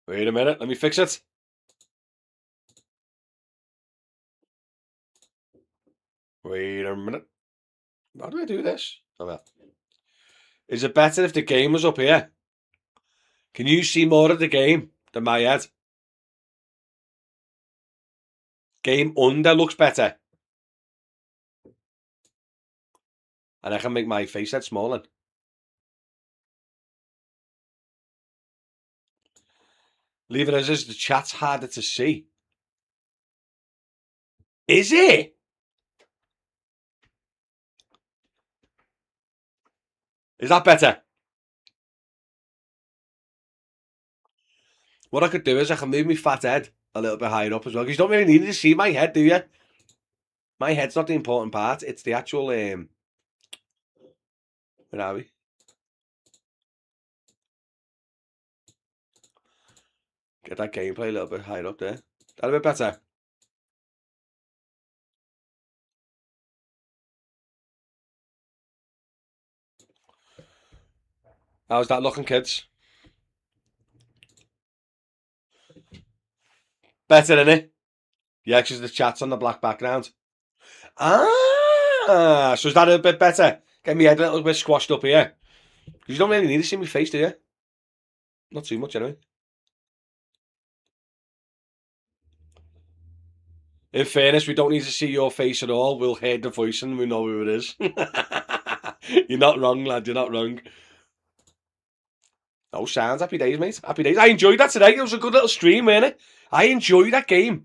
Wait a minute, let me fix it. Wait a minute. How do I do this? Oh, well. Is it better if the game was up here? Can you see more of the game than my head? Game under looks better. And I can make my face head smaller. Leave it as is, the chat's harder to see. Is it? Is that better? What I could do is I can move my fat head a little bit higher up as well. Because you don't really need to see my head, do you? My head's not the important part. It's the actual... Where are we? Get that gameplay a little bit higher up there. That a bit better. How's that looking, kids? Better, isn't it? Yeah, because the chat's on the black background. Ah, so is that a bit better? Get my head a little bit squashed up here. Because you don't really need to see my face, do you? Not too much, anyway. In fairness, we don't need to see your face at all. We'll hear the voice and we know who it is. You're not wrong, lad. You're not wrong. Oh, sounds. Happy days, mate. Happy days. I enjoyed that today. It was a good little stream, wasn't it? I enjoyed that game.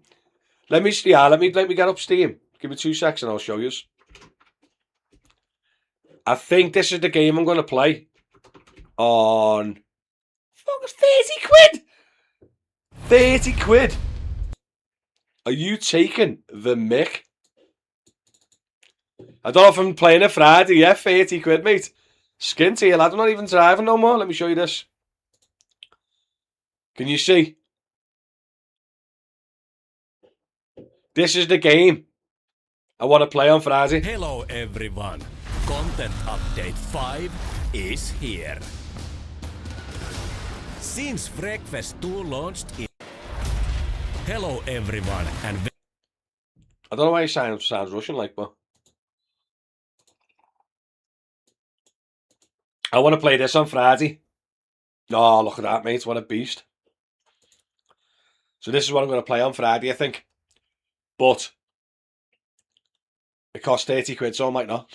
Let me get up Steam. Give me 2 seconds and I'll show you. I think this is the game I'm going to play on... Fuck, 30 quid! 30 quid! Are you taking the mick? I don't know if I'm playing it Friday. Yeah, 30 quid, mate. Skin to you, lad. I'm not even driving no more. Let me show you this. Can you see? This is the game I want to play on Friday. Hello everyone. Content update 5 is here. Since Breakfast 2 launched in... Hello everyone and... I don't know why it sounds Russian like, but... I want to play this on Friday. Oh, look at that, mate. What a beast. So this is what I'm going to play on Friday, I think. But it costs 30 quid, so I might not.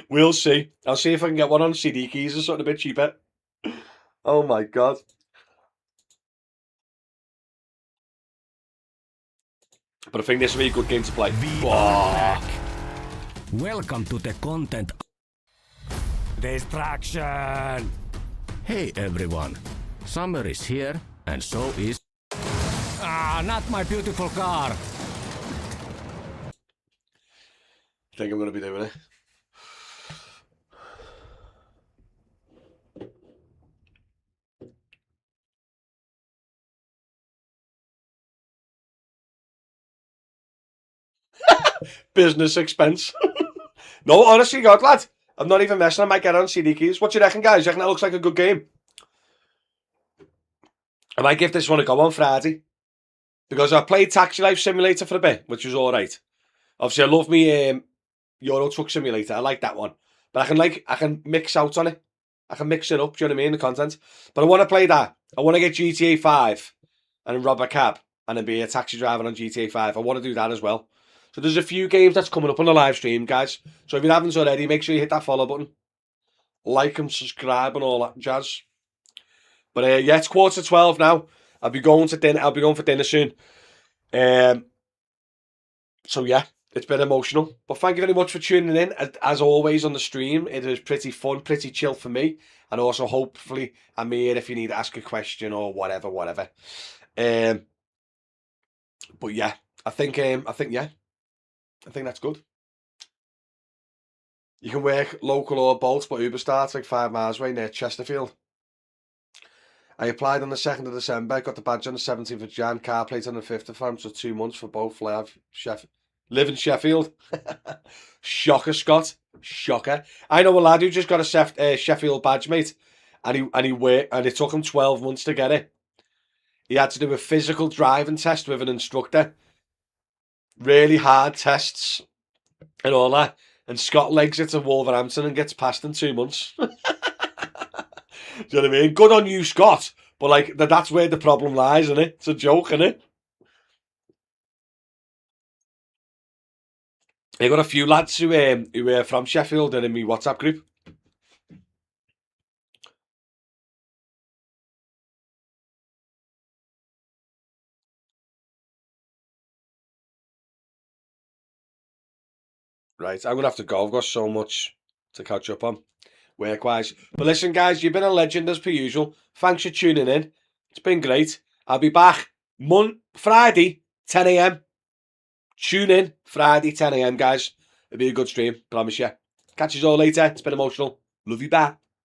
We'll see. I'll see if I can get one on CD keys or something a bit cheaper. Oh my God. But I think this will be a good game to play. Welcome to the content... Distraction! Hey everyone. Summer is here and so is... Ah, not my beautiful car! I think I'm going to be doing it. Business expense. No, honestly, God, lad. I'm not even messing. I might get on CD keys. What do you reckon, guys? You reckon that looks like a good game? I might give this one a go on Friday. Because I played Taxi Life Simulator for a bit, which was alright. Obviously, I love me Euro Truck Simulator. I like that one. But I can mix out on it. I can mix it up, do you know what I mean, the content. But I want to play that. I want to get GTA 5 and then rob a cab and then be a taxi driver on GTA 5. I want to do that as well. So there's a few games that's coming up on the live stream, guys. So if you haven't already, make sure you hit that follow button. Like and subscribe and all that jazz. But yeah, it's 11:45 now. I'll be going to dinner. I'll be going for dinner soon. So yeah, it's been emotional. But thank you very much for tuning in. As always on the stream, it is pretty fun, pretty chill for me. And also, hopefully, I'm here if you need to ask a question or whatever. But yeah, I think that's good. You can work local or Bolt, but Uber starts like 5 miles away near Chesterfield. I applied on the 2nd of December, got the badge on the 17th of Jan, car plate on the 5th of February, so 2 months for both. Live in Sheffield. Shocker, Scott. Shocker. I know a lad who just got a Sheffield badge, mate, and it took him 12 months to get it. He had to do a physical driving test with an instructor. Really hard tests and all that. And Scott legs it to Wolverhampton and gets passed in 2 months. Do you know what I mean? Good on you, Scott. But like that's where the problem lies, isn't it? It's a joke, isn't it? I got a few lads who are from Sheffield and in my WhatsApp group. Right, I'm going to have to go. I've got so much to catch up on, work-wise. But listen, guys, you've been a legend as per usual. Thanks for tuning in. It's been great. I'll be back Friday, 10 a.m. Tune in, Friday, 10 a.m, guys. It'll be a good stream, promise you. Catch you all later. It's been emotional. Love you, bye.